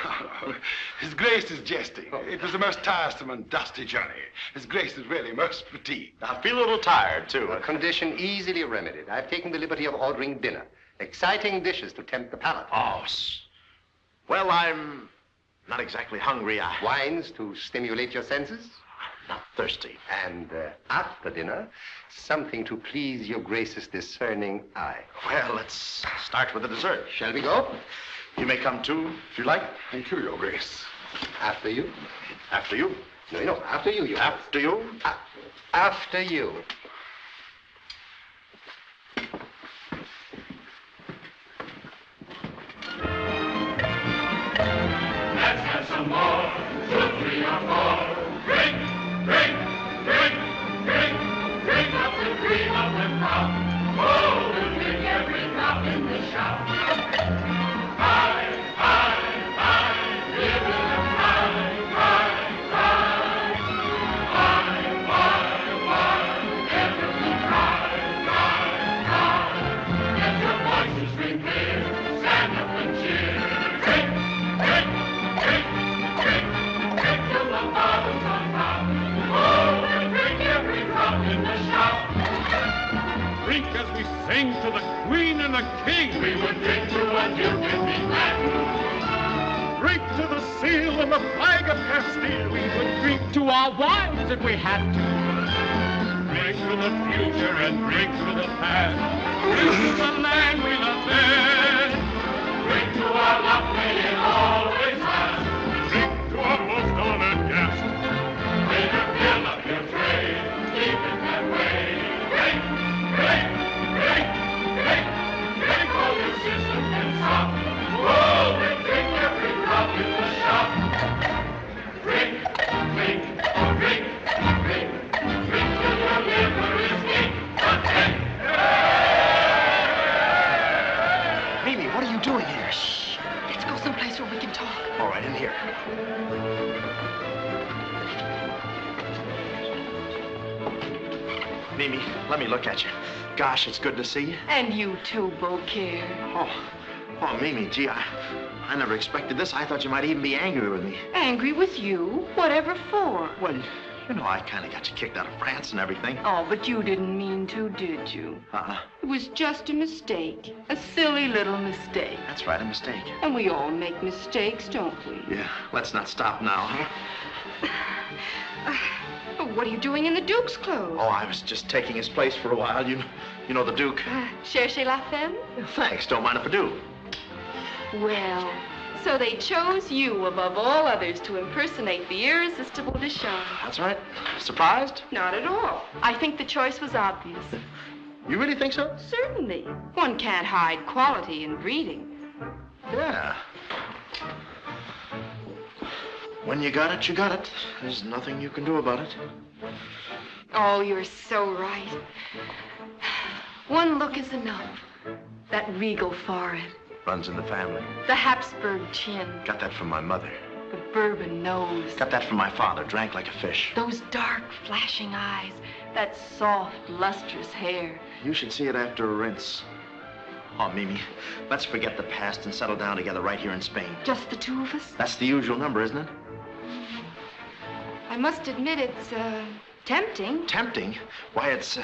His Grace is jesting. It was a most tiresome and dusty journey. His Grace is really most fatigued. I feel a little tired, too. A condition easily remedied. I've taken the liberty of ordering dinner. Exciting dishes to tempt the palate. Oh, well, I'm not exactly hungry. Wines to stimulate your senses? not thirsty. And after dinner, something to please your Grace's discerning eye. Well, let's start with the dessert. Shall we go? You may come too, if you like. Thank you, Your Grace. After you. After you. No, after you. After you. After you. Let's have some more. 2, 3, or 4. Drink, drink, drink, drink, drink up the cream of the crop. Oh, we'll drink every drop in the shop. High, high, high, give it a high, high, high. High, high, high, every high, high, high. Let your voices ring clear, stand up and cheer. Drink, drink, drink, drink, drink till the bottom's on top. Oh, we'll drink every drop in the shop. Drink as we sing to the Queen and the King. We would drink to a duke and be glad. Drink to the seal and the flag of Castile. We would drink to our wives if we had to. Drink to the future and drink to the past. Drink to the land we love best. Drink to our luck, may it always last. Drink to our most honored guest. Waiter, fill up your tray. Keep it that way. Drink, drink, drink, drink, drink all your system can stop. Oh, we drink every drop in the shop. Drink, drink, drink, drink, drink till your liver is ink. Drink. Mimi, what are you doing here? Shh. Let's go someplace where we can talk. All right, in here. Mimi, let me look at you. Gosh, it's good to see you. And you too, Beaucaire. Oh, Mimi, gee, I never expected this. I thought you might even be angry with me. Angry with you? Whatever for? Well, you know, I kind of got you kicked out of France and everything. Oh, but you didn't mean to, did you? It was just a mistake. A silly little mistake. That's right, a mistake. And we all make mistakes, don't we? Yeah, let's not stop now, huh? What are you doing in the Duke's clothes? Oh, I was just taking his place for a while. You know the Duke. Cherchez la femme? Thanks, don't mind if I do. Well, so they chose you above all others to impersonate the irresistible Deschamps. That's right. Surprised? Not at all. I think the choice was obvious. You really think so? Certainly. One can't hide quality in breeding. Yeah. When you got it, you got it. There's nothing you can do about it. Oh, you're so right. One look is enough. That regal forehead. Runs in the family. The Habsburg chin. Got that from my mother. The bourbon nose. Got that from my father. Drank like a fish. Those dark, flashing eyes. That soft, lustrous hair. You should see it after a rinse. Oh, Mimi, let's forget the past and settle down together right here in Spain. Just the two of us? That's the usual number, isn't it? I must admit it's, tempting. Tempting? Why, it's,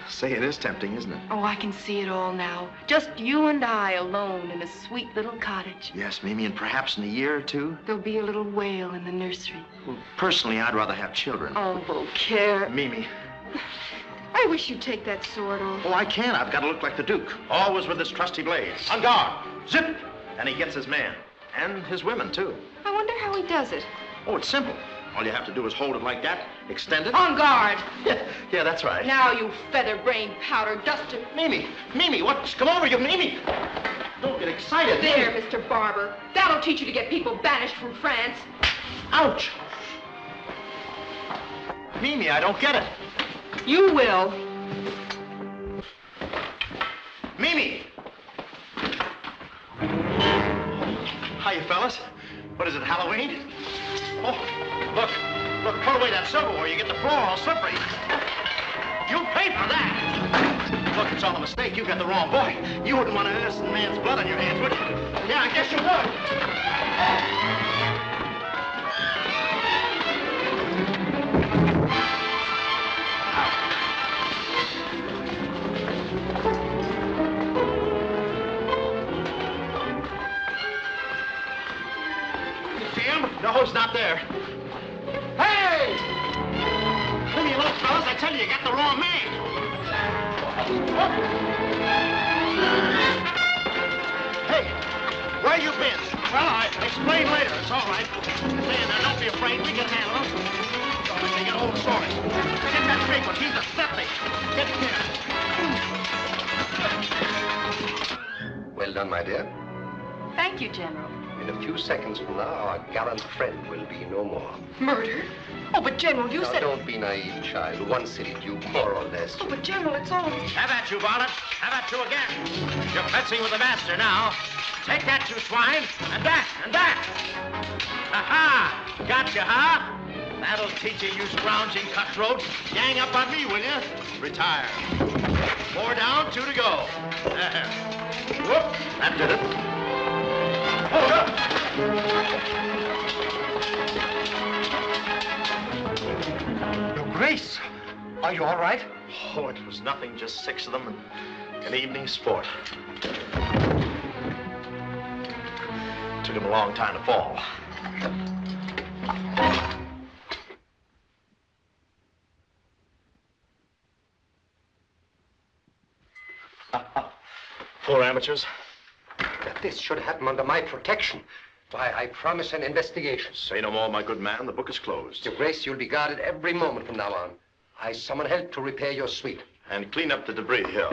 say it is tempting, isn't it? Oh, I can see it all now. Just you and I alone in a sweet little cottage. Yes, Mimi, and perhaps in a year or two. There'll be a little wail in the nursery. Well, personally, I'd rather have children. Oh, Beaucaire. Mimi. I wish you'd take that sword off. Oh, I can't. I've got to look like the Duke. Always with his trusty blade. On guard. Zip! And he gets his man. And his women, too. I wonder how he does it. Oh, it's simple. All you have to do is hold it like that, extend it. On guard. Yeah, that's right. Now, you feather-brained powder duster. Mimi, what's come over you, Mimi? Don't get excited. There, Mr. Barber. That'll teach you to get people banished from France. Ouch. Mimi, I don't get it. You will. Mimi! Hiya, fellas. What is it, Halloween? Oh, look, put away that silverware. You get the floor all slippery. You'll pay for that. Look, it's all a mistake. You got the wrong boy. You wouldn't want an innocent man's blood on your hands, would you? Yeah, I guess you would. No, it's not there. Hey! fellas, I tell you got the wrong man. Hey, where you been? Well, I'll explain later. It's all right. Stand there. Don't be afraid. We can handle him. They can get hold of the story. Get that big one. He's a septic. Get him. Well done, my dear. Thank you, General. In a few seconds from now, our gallant friend will be no more. Murder? Oh, but General, you Now, said... don't be naive, child. One city duke, more or less. Oh, but General, it's all... Have at you, Varlet. Have at you again. You're fencing with the master now. Take that, you swine. And that, and that. Aha! Gotcha, huh? That'll teach you, you scrounging cutthroat. Gang up on me, will you? Retire. 4 down, 2 to go. There. Whoop, that did it. Hold up! Your Grace, are you all right? Oh, it was nothing, just 6 of them and an evening sport. Took him a long time to fall. Four amateurs. That this should happen under my protection. Why, I promise an investigation. Say no more, my good man. The book is closed. Your Grace, you'll be guarded every moment from now on. I summon help to repair your suite. And clean up the debris here.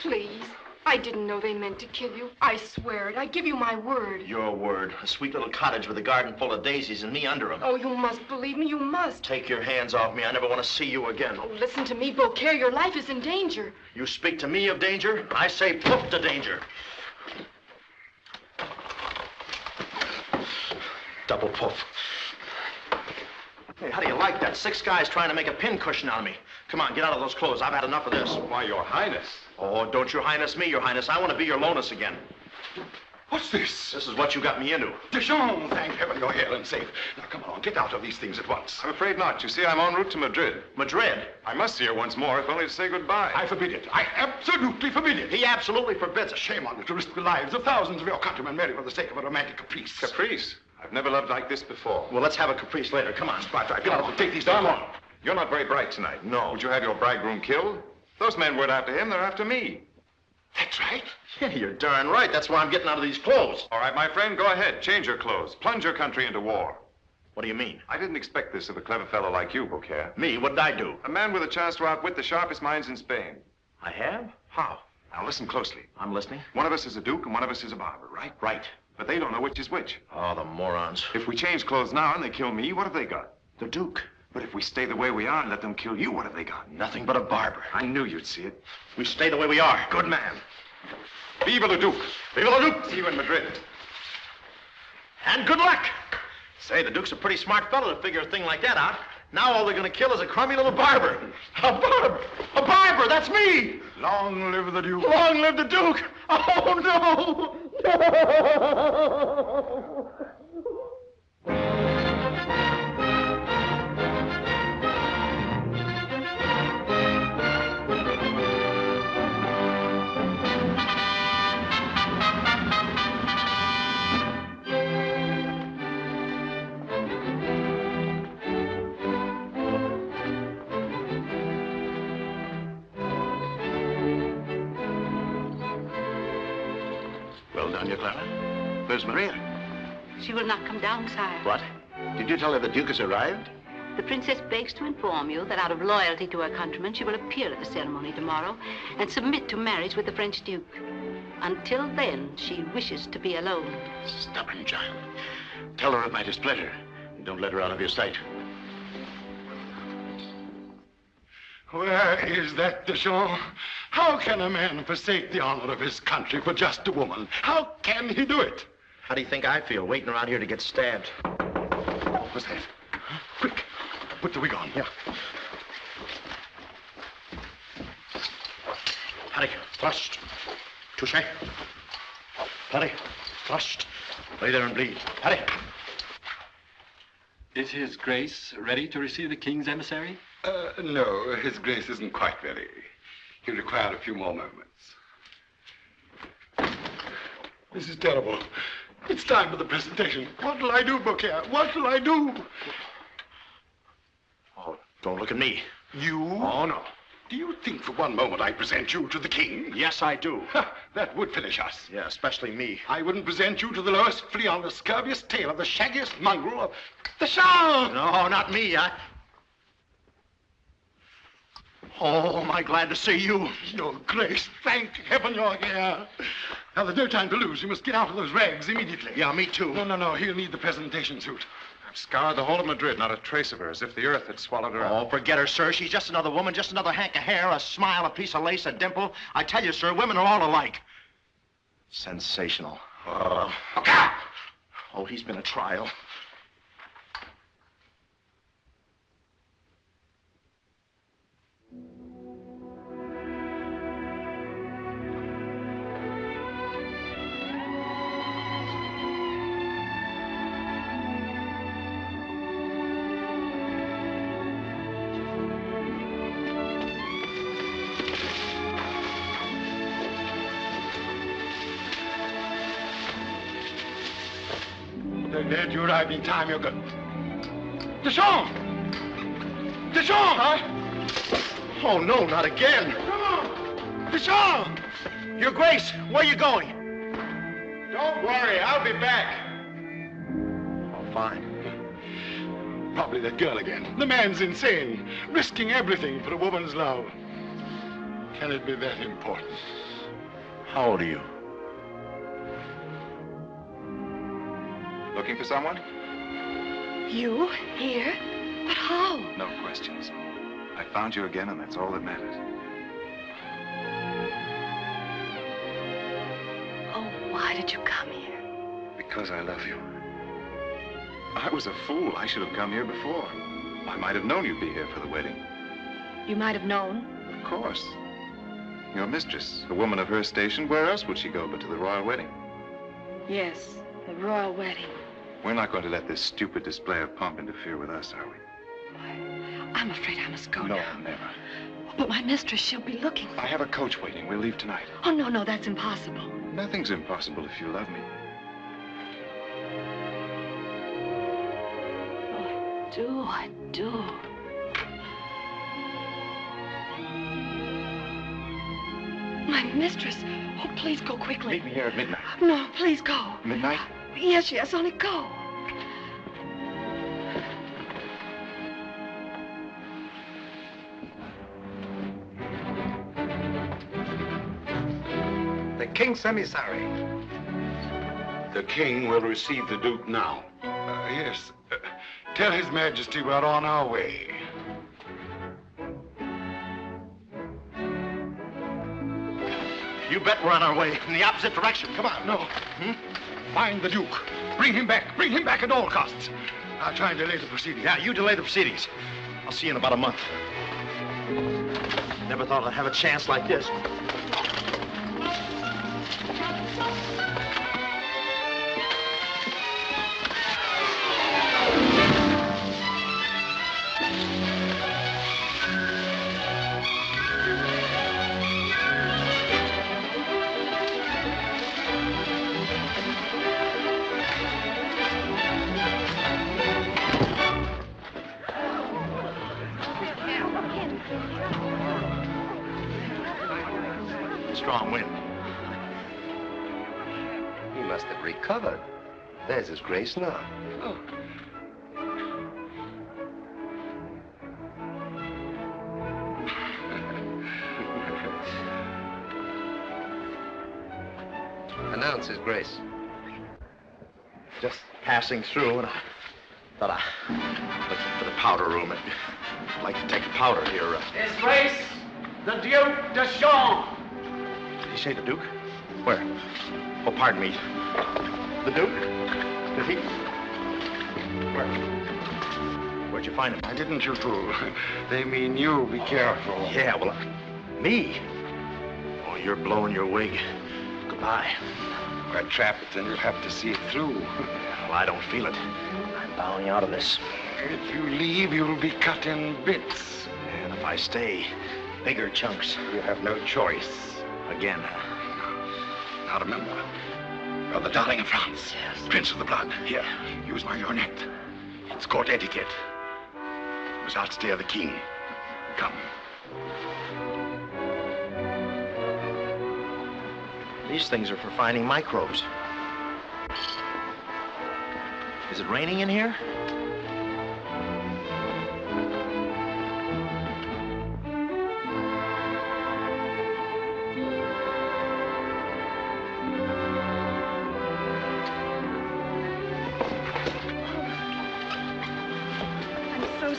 Please. I didn't know they meant to kill you. I swear it. I give you my word. Your word. A sweet little cottage with a garden full of daisies and me under them. Oh, you must believe me. You must. Take your hands off me. I never want to see you again. Oh, listen to me, Beaucaire. Your life is in danger. You speak to me of danger? I say poof to danger. Double poof. Hey, how do you like that? 6 guys trying to make a pincushion out of me. Come on, get out of those clothes. I've had enough of this. Why, Your Highness. Oh, don't Your Highness me, Your Highness. I want to be your Lonus again. What's this? This is what you got me into. Dijon, thank heaven you're here and safe. Now, come along, get out of these things at once. I'm afraid not. You see, I'm en route to Madrid. Madrid? I must see her once more, if only to say goodbye. I forbid it. I absolutely forbid it. He absolutely forbids it. Shame on you to risk the lives of thousands of your countrymen merely for the sake of a romantic caprice. Caprice? I've never loved like this before. Well, let's have a caprice later. Come on. Right, get out. Take these down. Come on. You're not very bright tonight. No. Would you have your bridegroom killed? Those men weren't after him, they're after me. That's right. Yeah, you're darn right. That's why I'm getting out of these clothes. All right, my friend, go ahead. Change your clothes. Plunge your country into war. What do you mean? I didn't expect this of a clever fellow like you, Beaucaire. Me? What did I do? A man with a chance to outwit the sharpest minds in Spain. I have? How? Now listen closely. I'm listening. One of us is a duke and one of us is a barber, right? Right. But they don't know which is which. Oh, the morons. If we change clothes now and they kill me, what have they got? The Duke. But if we stay the way we are and let them kill you, what have they got? Nothing but a barber. I knew you'd see it. We stay the way we are. Good man. Viva the Duke. Viva the Duke. See you in Madrid. And good luck. Say, the Duke's a pretty smart fellow to figure a thing like that out. Now all they're going to kill is a crummy little barber. A barber! A barber! That's me! Long live the Duke. Long live the Duke! Oh, no! Well done, you, Clara. Where's Maria? She will not come down, sire. What? Did you tell her the Duke has arrived? The princess begs to inform you that out of loyalty to her countrymen, she will appear at the ceremony tomorrow and submit to marriage with the French Duke. Until then, she wishes to be alone. Stubborn child. Tell her of my displeasure. Don't let her out of your sight. Where is that Dijon? How can a man forsake the honor of his country for just a woman? How can he do it? How do you think I feel, waiting around here to get stabbed? What's that? Quick, put the wig on. Yeah. Hurry, thrust. Touche. Hurry, thrust. Lay there and bleed. Hurry. Is His Grace ready to receive the King's emissary? No, His Grace isn't quite ready. He'll require a few more moments. This is terrible. It's time for the presentation. What'll I do, Beaucaire? What'll I do? Oh, Don't look at me. You? Oh, no. Do you think for one moment I present you to the king? Yes, I do. That would finish us. Yeah, especially me. I wouldn't present you to the lowest flea on the scurviest tail of the shaggiest mongrel of the Shah. No, not me. Oh, am I glad to see you. Your Grace, thank heaven you're here. Now, there's no time to lose. You must get out of those rags immediately. Yeah, me too. No. He'll need the presentation suit. I've scoured the whole of Madrid, not a trace of her, as if the earth had swallowed her up. Oh, forget her, sir. She's just another woman, just another hank of hair, a smile, a piece of lace, a dimple. I tell you, sir, women are all alike. Sensational. Oh, he's been a trial. Glad you arrived in time. You're good. Deschamps! Deschamps! Huh? Oh, no, not again. Deschamps! Your Grace, where are you going? Don't worry, I'll be back. Oh, fine. Probably that girl again. The man's insane, risking everything for a woman's love. Can it be that important? How old are you? Looking for someone? You? Here? But how? No questions. I found you again, and that's all that matters. Oh, why did you come here? Because I love you. I was a fool. I should have come here before. I might have known you'd be here for the wedding. You might have known. Of course. Your mistress, a woman of her station, where else would she go but to the royal wedding? Yes, the royal wedding. We're not going to let this stupid display of pomp interfere with us, are we? I'm afraid I must go No, now. never. But my mistress, she'll be looking. I have a coach waiting. We'll leave tonight. Oh, no, that's impossible. Nothing's impossible if you love me. Oh, I do. My mistress. Oh, please go quickly. Meet me here at midnight. No, please go. Midnight? Yes, only go. The king's emissary. The king will receive the Duke now. Yes. Tell His Majesty we're on our way. You bet we're on our way in the opposite direction. Come on. No. Find the Duke. Bring him back. Bring him back at all costs. I'll try and delay the proceedings. Yeah, you delay the proceedings. I'll see you in about a month. Never thought I'd have a chance like this. Strong wind. He must have recovered. There's His Grace now. Oh. Announce His Grace. Just passing through, and I thought I looking for the powder room. I'd like to take a powder here. His Grace, the Duke de Champs. Did he say the Duke? Where? Oh, pardon me. The Duke? Did he? Where? Where'd you find him? Why didn't you fool? They mean you. Be careful. Yeah, well, me? Oh, you're blowing your wig. Goodbye. If I trap it, then you'll have to see it through. Well, I don't feel it. I'm bowing out of this. If you leave, you'll be cut in bits. And if I stay, bigger chunks. You have no choice. Again. Now remember, you're the darling of France. Yes. Prince of the blood. Here, use my lorgnette. It's court etiquette. was outstare the king. Come. These things are for finding microbes. Is it raining in here?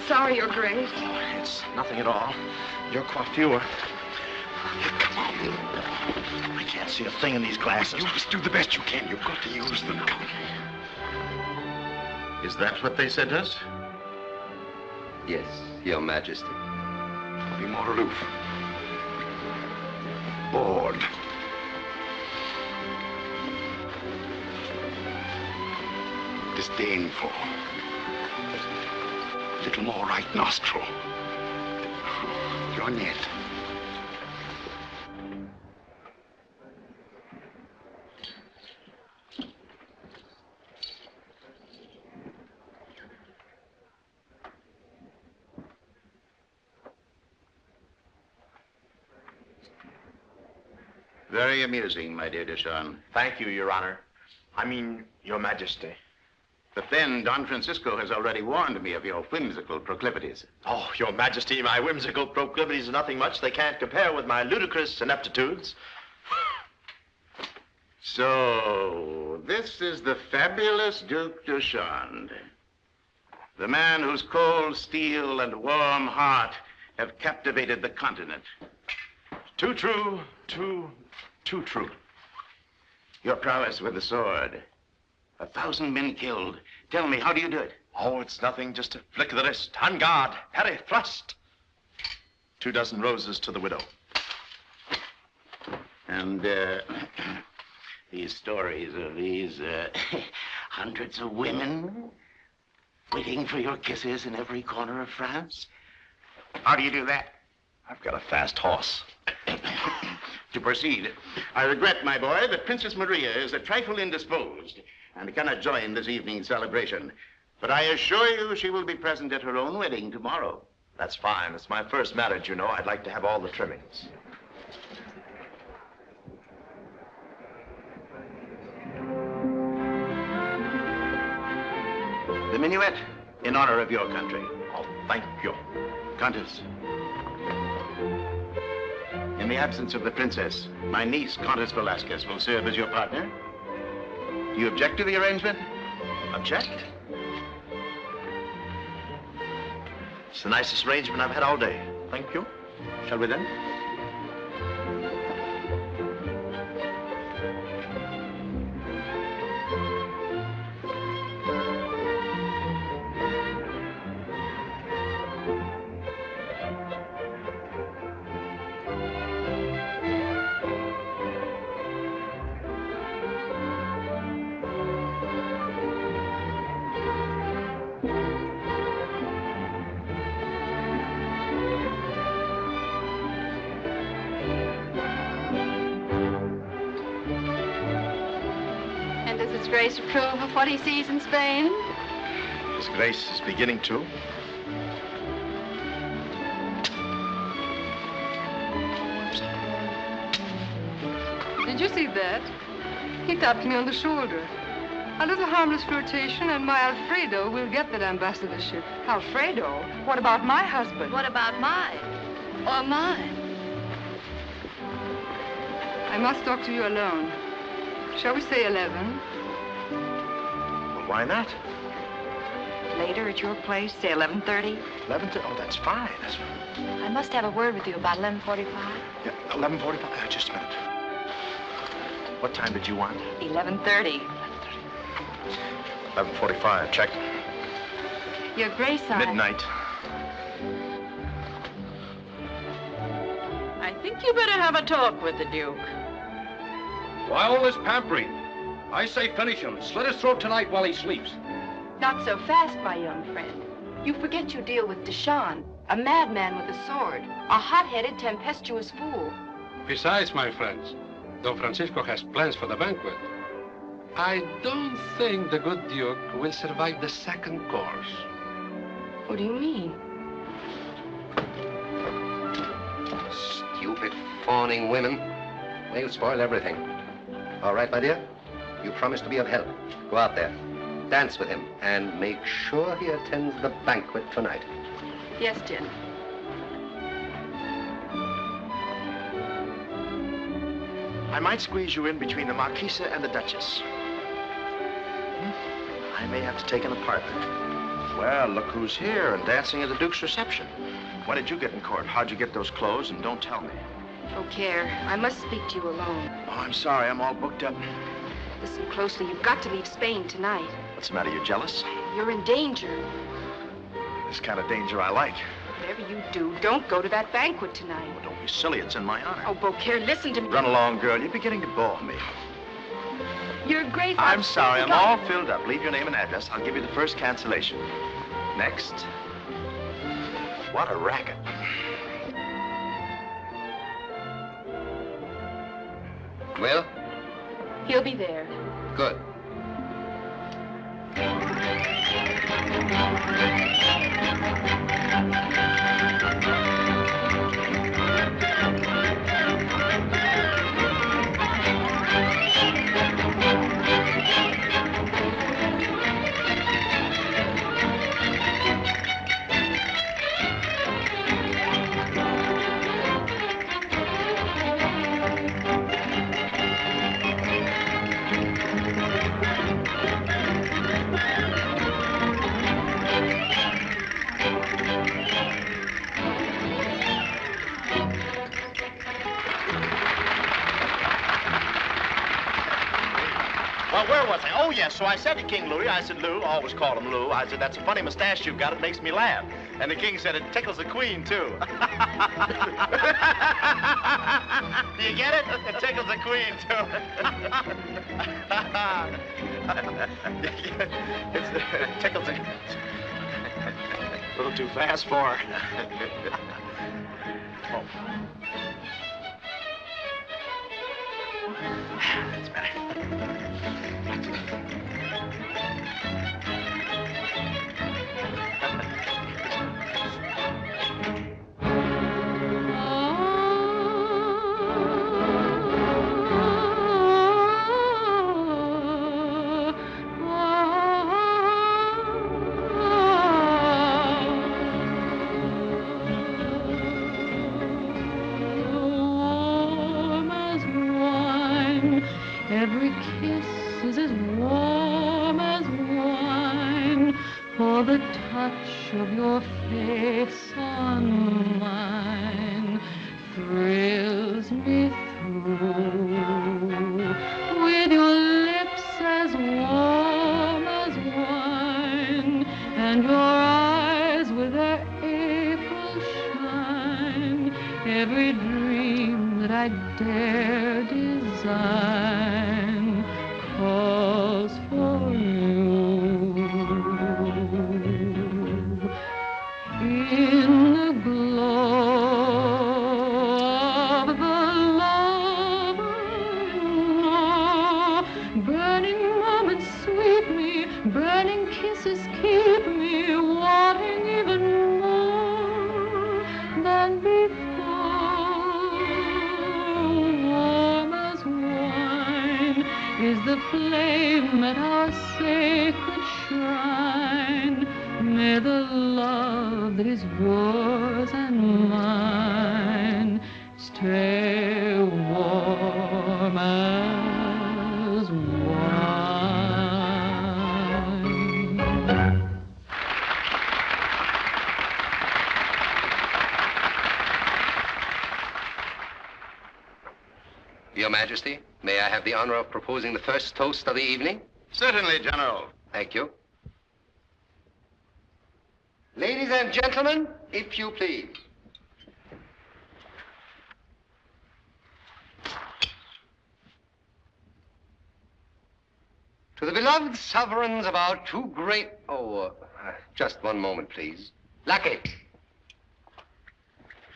Sorry, Your Grace. It's nothing at all. Your coiffure. Come on. I can't see a thing in these glasses. You must do the best you can. You've got to use them. Come. Is that what they said to us? Yes, Your Majesty. Be more aloof. Bored. Disdainful. Little more right nostril. Your net. Very amusing, my dear Deschamps. Thank you, Your Honor. I mean, Your Majesty. But then Don Francisco has already warned me of your whimsical proclivities. Oh, Your Majesty, my whimsical proclivities are nothing much. They can't compare with my ludicrous ineptitudes. So, this is the fabulous Duke de Chartres. The man whose cold steel and warm heart have captivated the continent. Too true, too true. Your prowess with the sword. 1,000 men killed. Tell me, how do you do it? Oh, it's nothing, just a flick of the wrist. On guard, parry, thrust. 24 roses to the widow. And, these stories of these, hundreds of women waiting for your kisses in every corner of France. How do you do that? I've got a fast horse. To proceed, I regret, my boy, that Princess Maria is a trifle indisposed and cannot join this evening's celebration. But I assure you she will be present at her own wedding tomorrow. That's fine. It's my first marriage, you know. I'd like to have all the trimmings. The minuet, in honor of your country. Oh, thank you. Countess. In the absence of the princess, my niece, Countess Velasquez, will serve as your partner. Do you object to the arrangement? Object? It's the nicest arrangement I've had all day. Thank you. Shall we then? His Grace approve of what he sees in Spain? His Grace is beginning to. Did you see that? He tapped me on the shoulder. A little harmless flirtation, and my Alfredo will get that ambassadorship. Alfredo? What about my husband? What about mine? Or mine? I must talk to you alone. Shall we say 11? Well, why not? Later at your place, say 11:30. 11:30? Oh, that's fine. That's fine. I must have a word with you about 11:45. Yeah, 11:45? Just a minute. What time did you want? 11:30. 11:45. Check. Your Grace, Midnight. I think you better have a talk with the Duke. Why all this pampering? I say finish him. Slit his throat tonight while he sleeps. Not so fast, my young friend. You forget you deal with Deschamps, a madman with a sword, a hot-headed, tempestuous fool. Besides, my friends, Don Francisco has plans for the banquet. I don't think the good Duke will survive the second course. What do you mean? Stupid, fawning women. They'll spoil everything. All right, my dear? You promise to be of help. Go out there. Dance with him. And make sure he attends the banquet tonight. Yes, Jen. I might squeeze you in between the Marquisa and the Duchess. I may have to take an apartment. Well, look who's here and dancing at the Duke's reception. When did you get in court? How'd you get those clothes? And don't tell me. Beaucaire, I must speak to you alone. Oh, I'm sorry. I'm all booked up. Listen closely. You've got to leave Spain tonight. What's the matter? You jealous? You're in danger. This kind of danger I like. Whatever you do, don't go to that banquet tonight. Well, don't be silly. It's in my honor. Oh, Beaucaire, listen to me. Run along, girl. You're beginning to bore me. You're a great... I'm sorry. I'm all filled up. Leave your name and address. I'll give you the first cancellation. Next. What a racket. Will? He'll be there. Good. Oh, yes, so I said to King Louis, I said, Lou, always call him Lou. I said, that's a funny mustache you've got. It makes me laugh. And the king said, it tickles the queen, too. Do you get it? It tickles the queen, too. It tickles the... A little too fast for her. Oh. That's better. Every kiss is as warm as wine, for the touch of your face on mine thrills me through. With your lips as warm as wine, and your eyes with their April shine, every dream that I dare design calls for you. In the glow of the lover, burning moments sweep me, burning kisses keep me wanting even more than before. Warm as wine is the flame at our sacred shrine. May the love that is yours and mine stay warm as wine. Your Majesty, may I have the honor of proposing the first toast of the evening? Certainly, General. Thank you. Ladies and gentlemen, if you please. To the beloved sovereigns of our two great... just one moment, please. Lackey.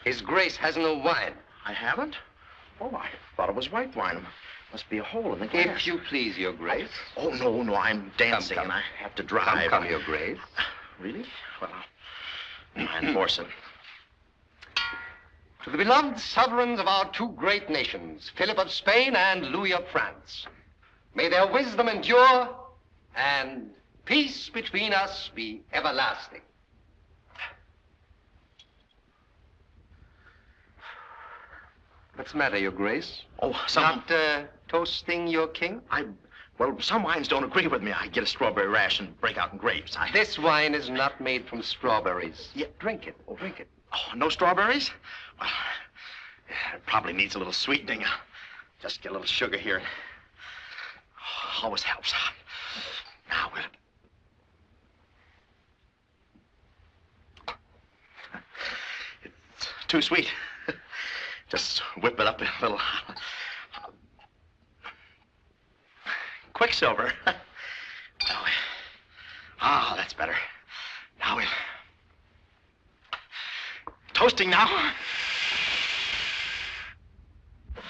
His Grace has no wine. I haven't? Oh, I thought it was white wine. Must be a hole in the glass. If you please, Your Grace. Oh, no, I'm dancing and I have to drive. Come, Your Grace. Really? Well, I'll try and force it. To the beloved sovereigns of our two great nations, Philip of Spain and Louis of France, may their wisdom endure and peace between us be everlasting. What's the matter, Your Grace? Oh, Not toasting your king? Well, some wines don't agree with me. I get a strawberry rash and break out in grapes. This wine is not made from strawberries. Yeah. Drink it. Drink it. Oh, no strawberries? Well, it probably needs a little sweetening. Just get a little sugar here. Oh, always helps. Now, will it? It's too sweet. Just whip it up a little. Quicksilver. Ah, that's better. Now we'll... Toasting now.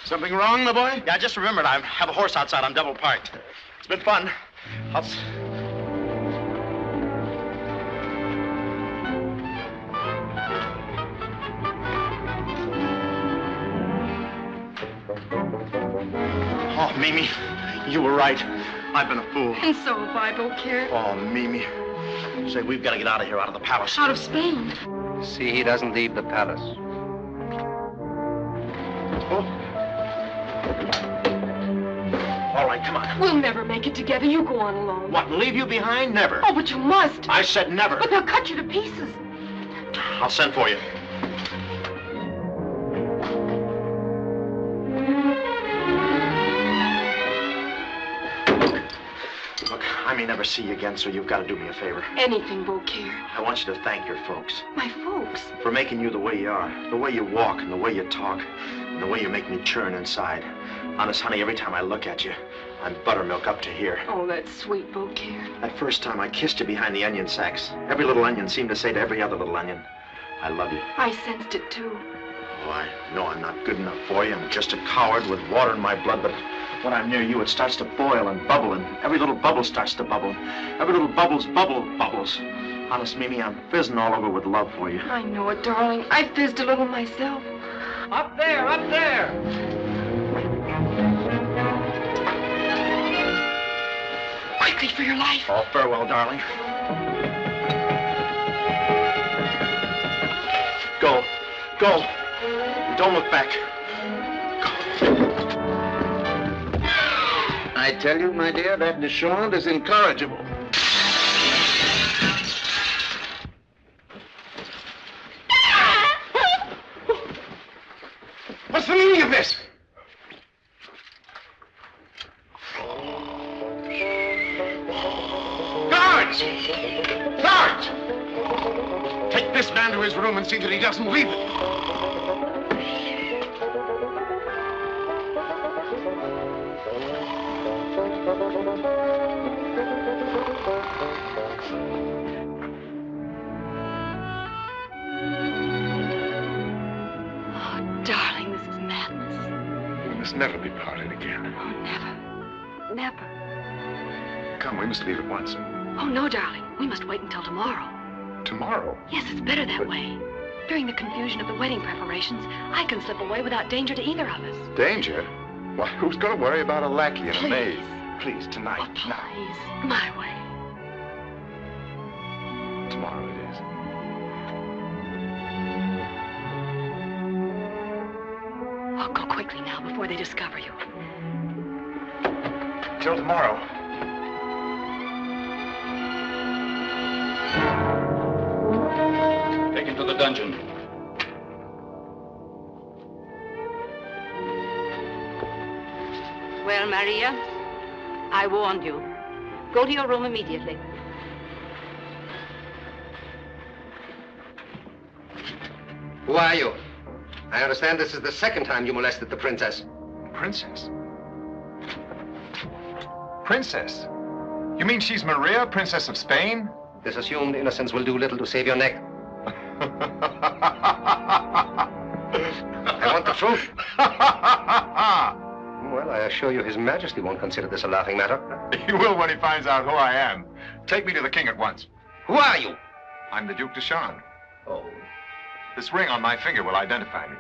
Something wrong, my boy? Yeah, I just remembered I have a horse outside. I'm double parked. It's been fun. Oh, Mimi, you were right. I've been a fool. And so have I, Beaucaire. Oh, Mimi. Say, we've got to get out of here, out of the palace. Out of Spain. See, he doesn't leave the palace. All right, come on. We'll never make it together. You go on alone. What, and leave you behind? Never. Oh, but you must. I said never. But they'll cut you to pieces. I'll send for you. Look, I may never see you again, so you've got to do me a favor. Anything, Beaucaire. I want you to thank your folks. My folks? For making you the way you are, the way you walk and the way you talk, and the way you make me churn inside. Honest, honey, every time I look at you, I'm buttermilk up to here. Oh, that's sweet, Beaucaire. That first time I kissed you behind the onion sacks, every little onion seemed to say to every other little onion, I love you. I sensed it, too. Oh, I know I'm not good enough for you. I'm just a coward with water in my blood, but when I'm near you, it starts to boil and bubble, and every little bubble starts to bubble. Every little bubbles. Honest, Mimi, I'm fizzing all over with love for you. I know it, darling. I fizzed a little myself. Up there, up there! Quickly for your life. Oh, farewell, darling. Go. Go. Don't look back. I tell you, my dear, that Deschamps is incorrigible. What's the meaning of this? Guards! Guards! Take this man to his room and see that he doesn't leave it. Darling, this is madness. We must never be parted again. Oh, never. Never. Come, we must leave at once. Oh, no, darling. We must wait until tomorrow. Tomorrow? Yes, it's better that way. During the confusion of the wedding preparations, I can slip away without danger to either of us. Danger? Why, who's going to worry about a lackey and a Please. maid? Please, tonight. Oh, please. My way. Tomorrow it is. Oh, go quickly now before they discover you. Till tomorrow. Take him to the dungeon. Well, Maria, I warned you. Go to your room immediately. Who are you? I understand this is the second time you molested the princess. Princess? Princess? You mean she's Maria, Princess of Spain? This assumed innocence will do little to save your neck. I want the truth. Well, I assure you His Majesty won't consider this a laughing matter. He will when he finds out who I am. Take me to the king at once. Who are you? I'm the Duke de Charme. Oh. This ring on my finger will identify me.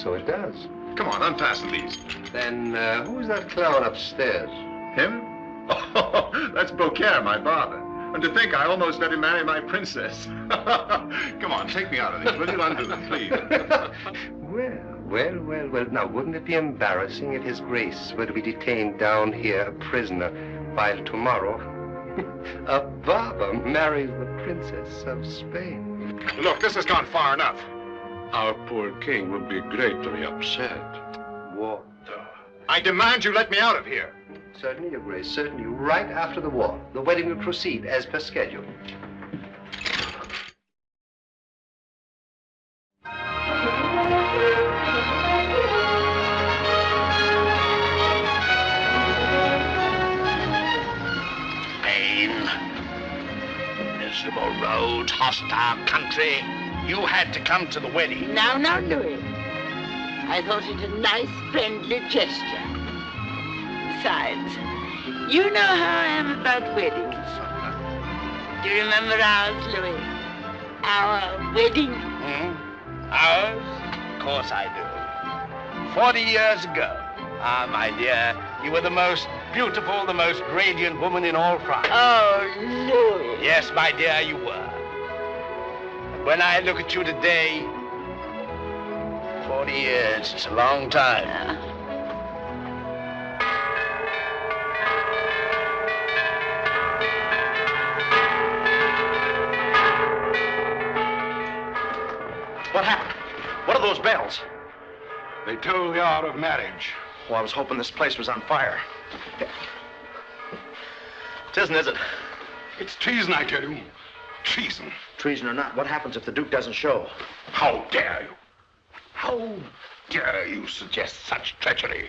So it does. Come on, unfasten these. Then who's that clown upstairs? Him? Oh, that's Beaucaire, my father. And to think I almost let him marry my princess. Come on, take me out of these, will you? Undo them, please. Well. Now, wouldn't it be embarrassing if His Grace were to be detained down here a prisoner, while tomorrow a barber marries the Princess of Spain? Look, this has gone far enough. Our poor king would be greatly upset. War. I demand you let me out of here. Certainly, Your Grace, certainly. Right after the war. The wedding will proceed as per schedule. Spain. Miserable roads, hostile country. You had to come to the wedding. Now, Louis. I thought it a nice, friendly gesture. Besides, you know how I am about weddings. Do you remember ours, Louis? Our wedding? Ours? Of course I do. 40 years ago. Ah, my dear, you were the most beautiful, the most radiant woman in all France. Oh, Louis. Yes, my dear, you were. But when I look at you today, 40 years, it's a long time. What happened? What are those bells? They toll the hour of marriage. Oh, I was hoping this place was on fire. It isn't, is it? It's treason, I tell you. Treason. Treason or not, what happens if the Duke doesn't show? How dare you? How dare you suggest such treachery?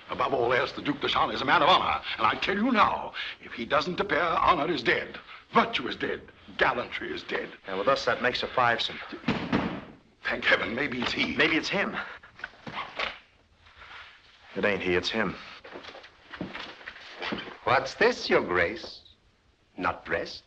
Above all else, the Duc de Charme is a man of honor. And I tell you now, if he doesn't appear, honor is dead. Virtue is dead. Gallantry is dead. And with us, that makes a fivesome. Thank heaven, maybe it's he. Maybe it's him. It ain't he, it's him. What's this, Your Grace? Not dressed?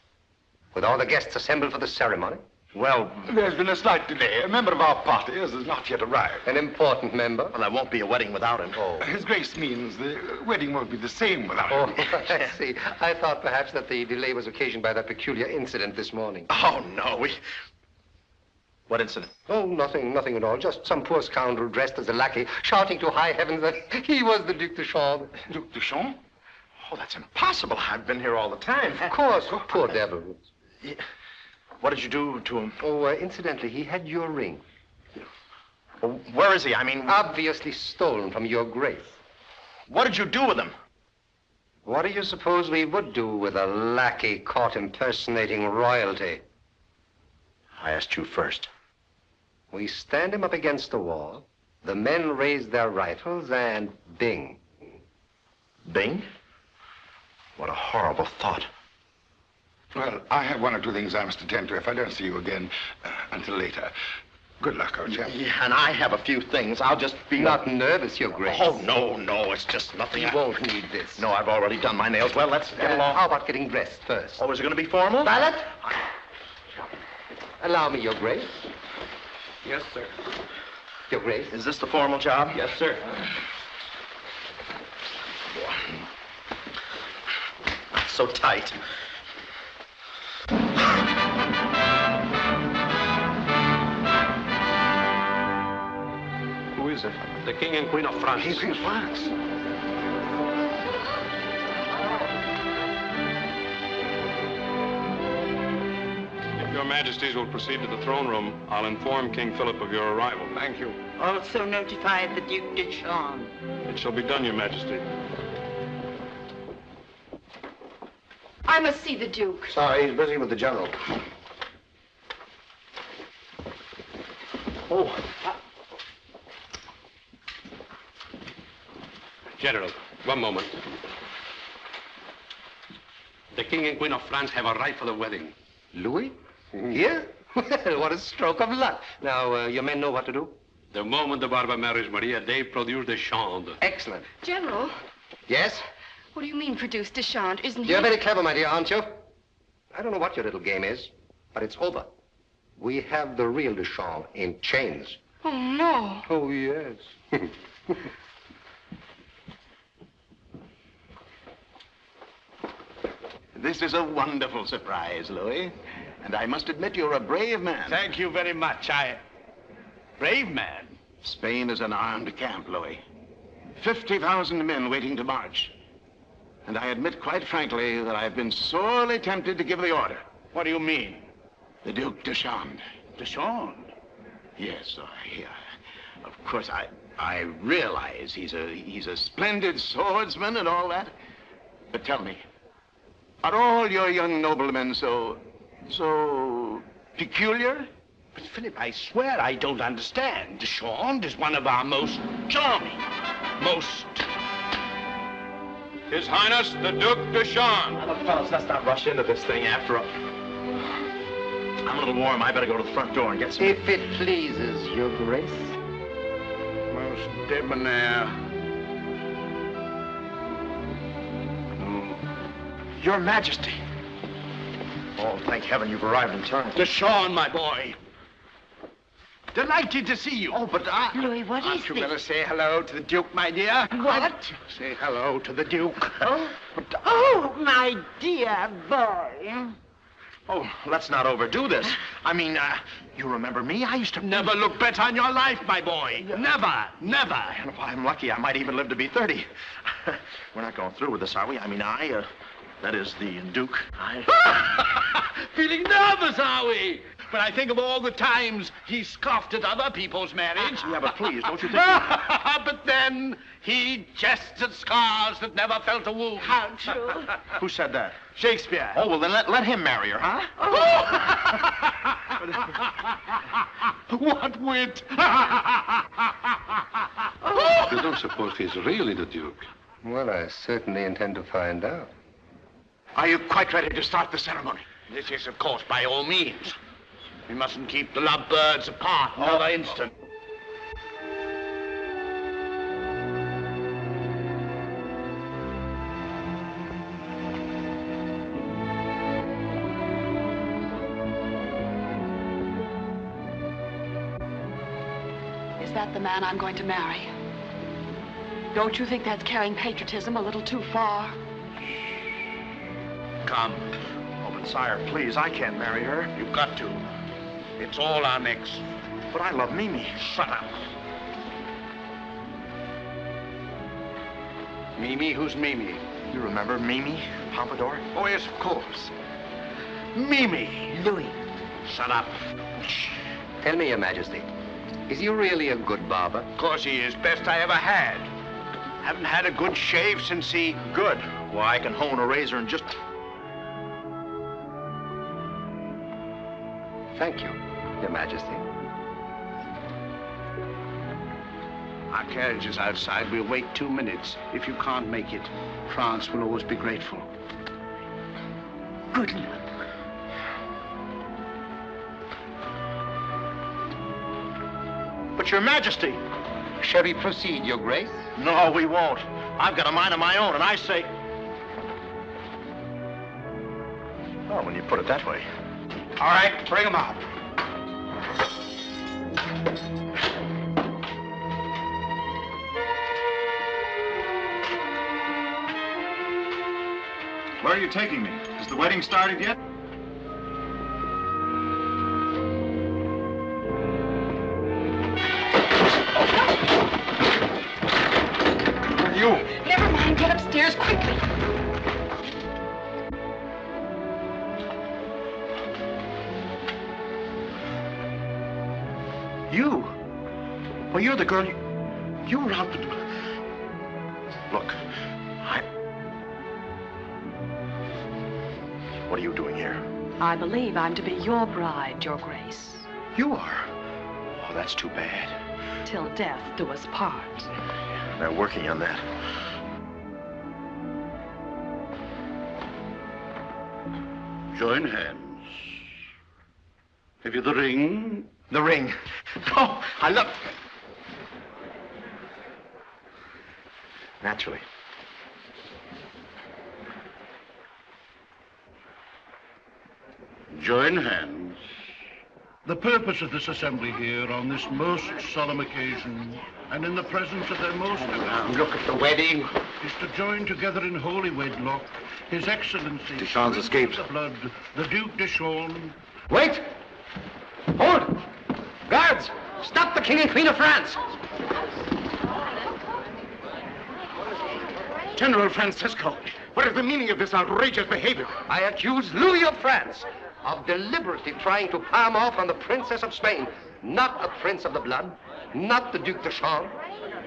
With all the guests assembled for the ceremony? Well, there's been a slight delay. A member of our party has not yet arrived. An important member? Well, there won't be a wedding without him. Oh. His Grace means the wedding won't be the same without him. Oh, I see. I thought perhaps that the delay was occasioned by that peculiar incident this morning. Oh, no, What incident? Oh, nothing at all. Just some poor scoundrel dressed as a lackey, shouting to high heavens that he was the Duc de Charme. Duc de Charme? Oh, that's impossible. I've been here all the time. Of course. Oh, poor devil. What did you do to him? Oh, incidentally, he had your ring. Well, where is he? I mean... Obviously stolen from Your Grace. What did you do with him? What do you suppose we would do with a lackey caught impersonating royalty? I asked you first. We stand him up against the wall. The men raise their rifles and bing. Bing? What a horrible thought. Well, I have one or two things I must attend to if I don't see you again until later. Good luck, old chap. Yeah, and I have a few things. I'll just be... Not nervous, Your Grace. Oh, no, it's just nothing. You won't need this. No, I've already done my nails. Well, let's get along. How about getting dressed first? Oh, is it going to be formal? Valet? Allow me, Your Grace. Yes, sir. Your Grace. Is this the formal job? Yes, sir. So tight. Who is it? The King and Queen of France. King and Queen of France. If your majesties will proceed to the throne room, I'll inform King Philip of your arrival. Thank you. Also notify the Duc de Charme. It shall be done, your majesty. I must see the Duke. Sorry, he's busy with the general. Oh. General, one moment. The King and Queen of France have arrived for the wedding. Louis? Here? Well, what a stroke of luck. Now, your men know what to do? The moment the barber marries Maria, they produce the chant. Excellent. General, Yes? what do you mean produce Deschamps? Isn't he... You're very clever, my dear, aren't you? I don't know what your little game is, But it's over. We have the real Deschamps in chains. Oh, no. Oh, yes. This is a wonderful surprise, Louis. And I must admit you're a brave man. Thank you very much. Brave man? Spain is an armed camp, Louis. 50,000 men waiting to march. And I admit quite frankly that I've been sorely tempted to give the order. What do you mean? The Duc de Chande. De Chande? Yes, of course, I realize he's a splendid swordsman and all that. But tell me, are all your young noblemen so peculiar? But, Philip, I swear I don't understand. De Chande is one of our most charming, most... His Highness, the Duc de Chande. Now, look, fellas, let's not rush into this thing after all. I'm a little warm. I better go to the front door and get some... If it pleases your grace. Most debonair. Your Majesty. Oh, thank heaven you've arrived in time. De Chande, my boy. Delighted to see you. Oh, but Louis, what is Aren't you this? going to say hello to the Duke, my dear? What? Say hello to the Duke. Oh, my dear boy. Oh, let's not overdo this. I mean, you remember me? I used to... Never look better in your life, my boy. Never, never. And if I'm lucky, I might even live to be 30. We're not going through with this, are we? I mean, that is the Duke. Feeling nervous, are we? When I think of all the times he scoffed at other people's marriage. Yeah, but please, don't you think... But then he jests at scars that never felt a wound. How true. Who said that? Shakespeare. Oh, well, then let him marry her, huh? What wit! You don't suppose he's really the Duke? Well, I certainly intend to find out. Are you quite ready to start the ceremony? This is, of course, by all means. We mustn't keep the lovebirds apart another instant. Is that the man I'm going to marry? Don't you think that's carrying patriotism a little too far? Come. Oh, but sire, please, I can't marry her. You've got to. It's all our necks. But I love Mimi. Shut up. Mimi? Who's Mimi? You remember Mimi, Pompadour? Oh, yes, of course. Mimi. Louis. Shut up. Tell me, Your Majesty, is he really a good barber? Of course he is. Best I ever had. Haven't had a good shave since he... Good. Well, I can hone a razor and just... Thank you, Your Majesty. Our carriage is outside. We'll wait 2 minutes. If you can't make it, France will always be grateful. Good luck. But Your Majesty! Shall we proceed, Your Grace? No, we won't. I've got a mind of my own, and I say... Oh, when you put it that way. All right, bring him out. Where are you taking me? Has the wedding started yet? Where are you? Never mind, get upstairs quickly. You? Well, you're the girl you were out to... Look, What are you doing here? I believe I'm to be your bride, Your Grace. You are? Oh, that's too bad. Till death do us part. They're working on that. Join hands. Have you the ring? The ring. Oh, I love... Naturally. Join hands. The purpose of this assembly here on this most solemn occasion, and in the presence of their most... Now, look at the wedding. ...is to join together in holy wedlock His Excellency... Deschamps escaped. ...of the blood, the Duke de Deschamps... Wait! Hold! Guards! Stop the King and Queen of France! General Francisco, what is the meaning of this outrageous behavior? I accuse Louis of France of deliberately trying to palm off on the Princess of Spain. Not a prince of the blood, not the Duc de Deschamps,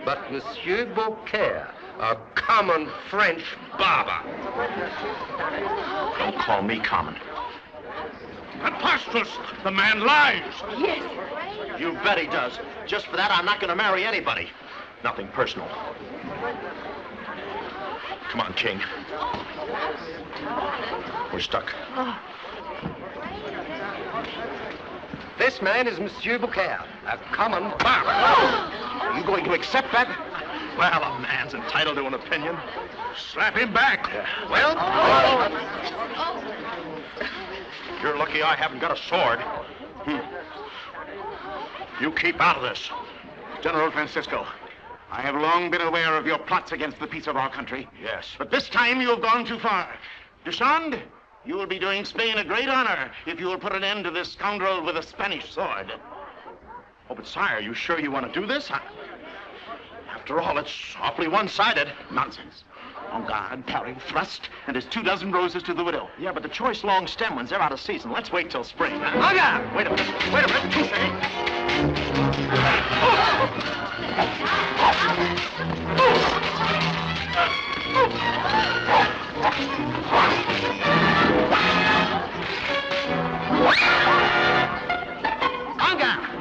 but Monsieur Beaucaire, a common French barber. Don't call me common. Preposterous! The man lies! Yes. You bet he does. Just for that, I'm not going to marry anybody. Nothing personal. Come on, King. We're stuck. This man is Monsieur Beaucaire, a common barber. Are you going to accept that? Well, a man's entitled to an opinion. Slap him back. Well, you're lucky I haven't got a sword. You keep out of this. General Francisco, I have long been aware of your plots against the peace of our country. Yes. But this time you have gone too far. Deschamps, you will be doing Spain a great honor if you will put an end to this scoundrel with a Spanish sword. Oh, but sire, you sure you want to do this? After all, it's awfully one-sided. Nonsense. En garde, parry, thrust, and his 24 roses to the widow. Yeah, but the choice long stem ones, they're out of season. Let's wait till spring. En garde! Wait a minute. Wait a minute. Two seconds. En garde! En garde!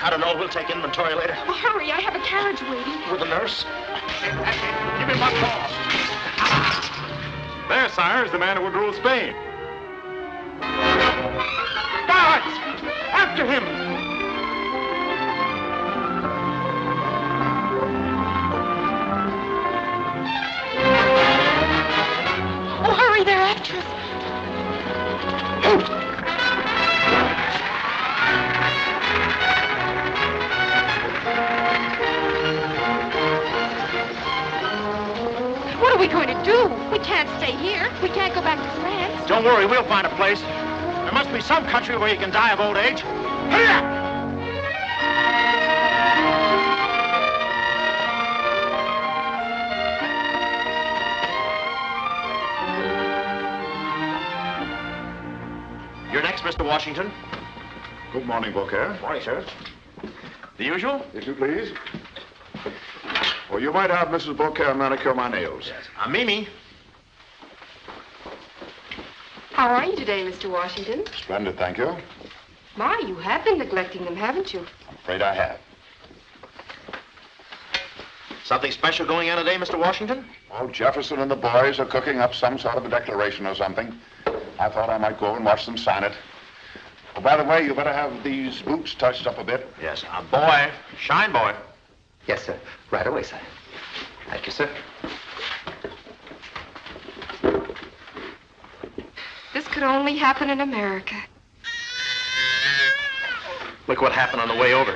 I don't know. We'll take inventory later. Well, hurry. I have a carriage waiting. With a nurse? Give him my paw. There, sire, is the man who would rule Spain. after him! Oh, hurry, they're after us. What are we going to do? We can't stay here. We can't go back to France. Don't worry, we'll find a place. There must be some country where you can die of old age. Hurry up! You're next, Mr. Washington. Good morning, Beaucaire. Morning, sir. The usual? If you please. Well, you might have Mrs. Beaucaire manicure my nails. Yes. I'm Mimi. How are you today, Mr. Washington? Splendid, thank you. My, you have been neglecting them, haven't you? I'm afraid I have. Something special going on today, Mr. Washington? Oh, Jefferson and the boys are cooking up some sort of a declaration or something. I thought I might go and watch them sign it. Oh, by the way, you better have these boots touched up a bit. Yes, a boy. Shine boy. Yes, sir. Right away, sir. Thank you, sir. This could only happen in America. Look what happened on the way over.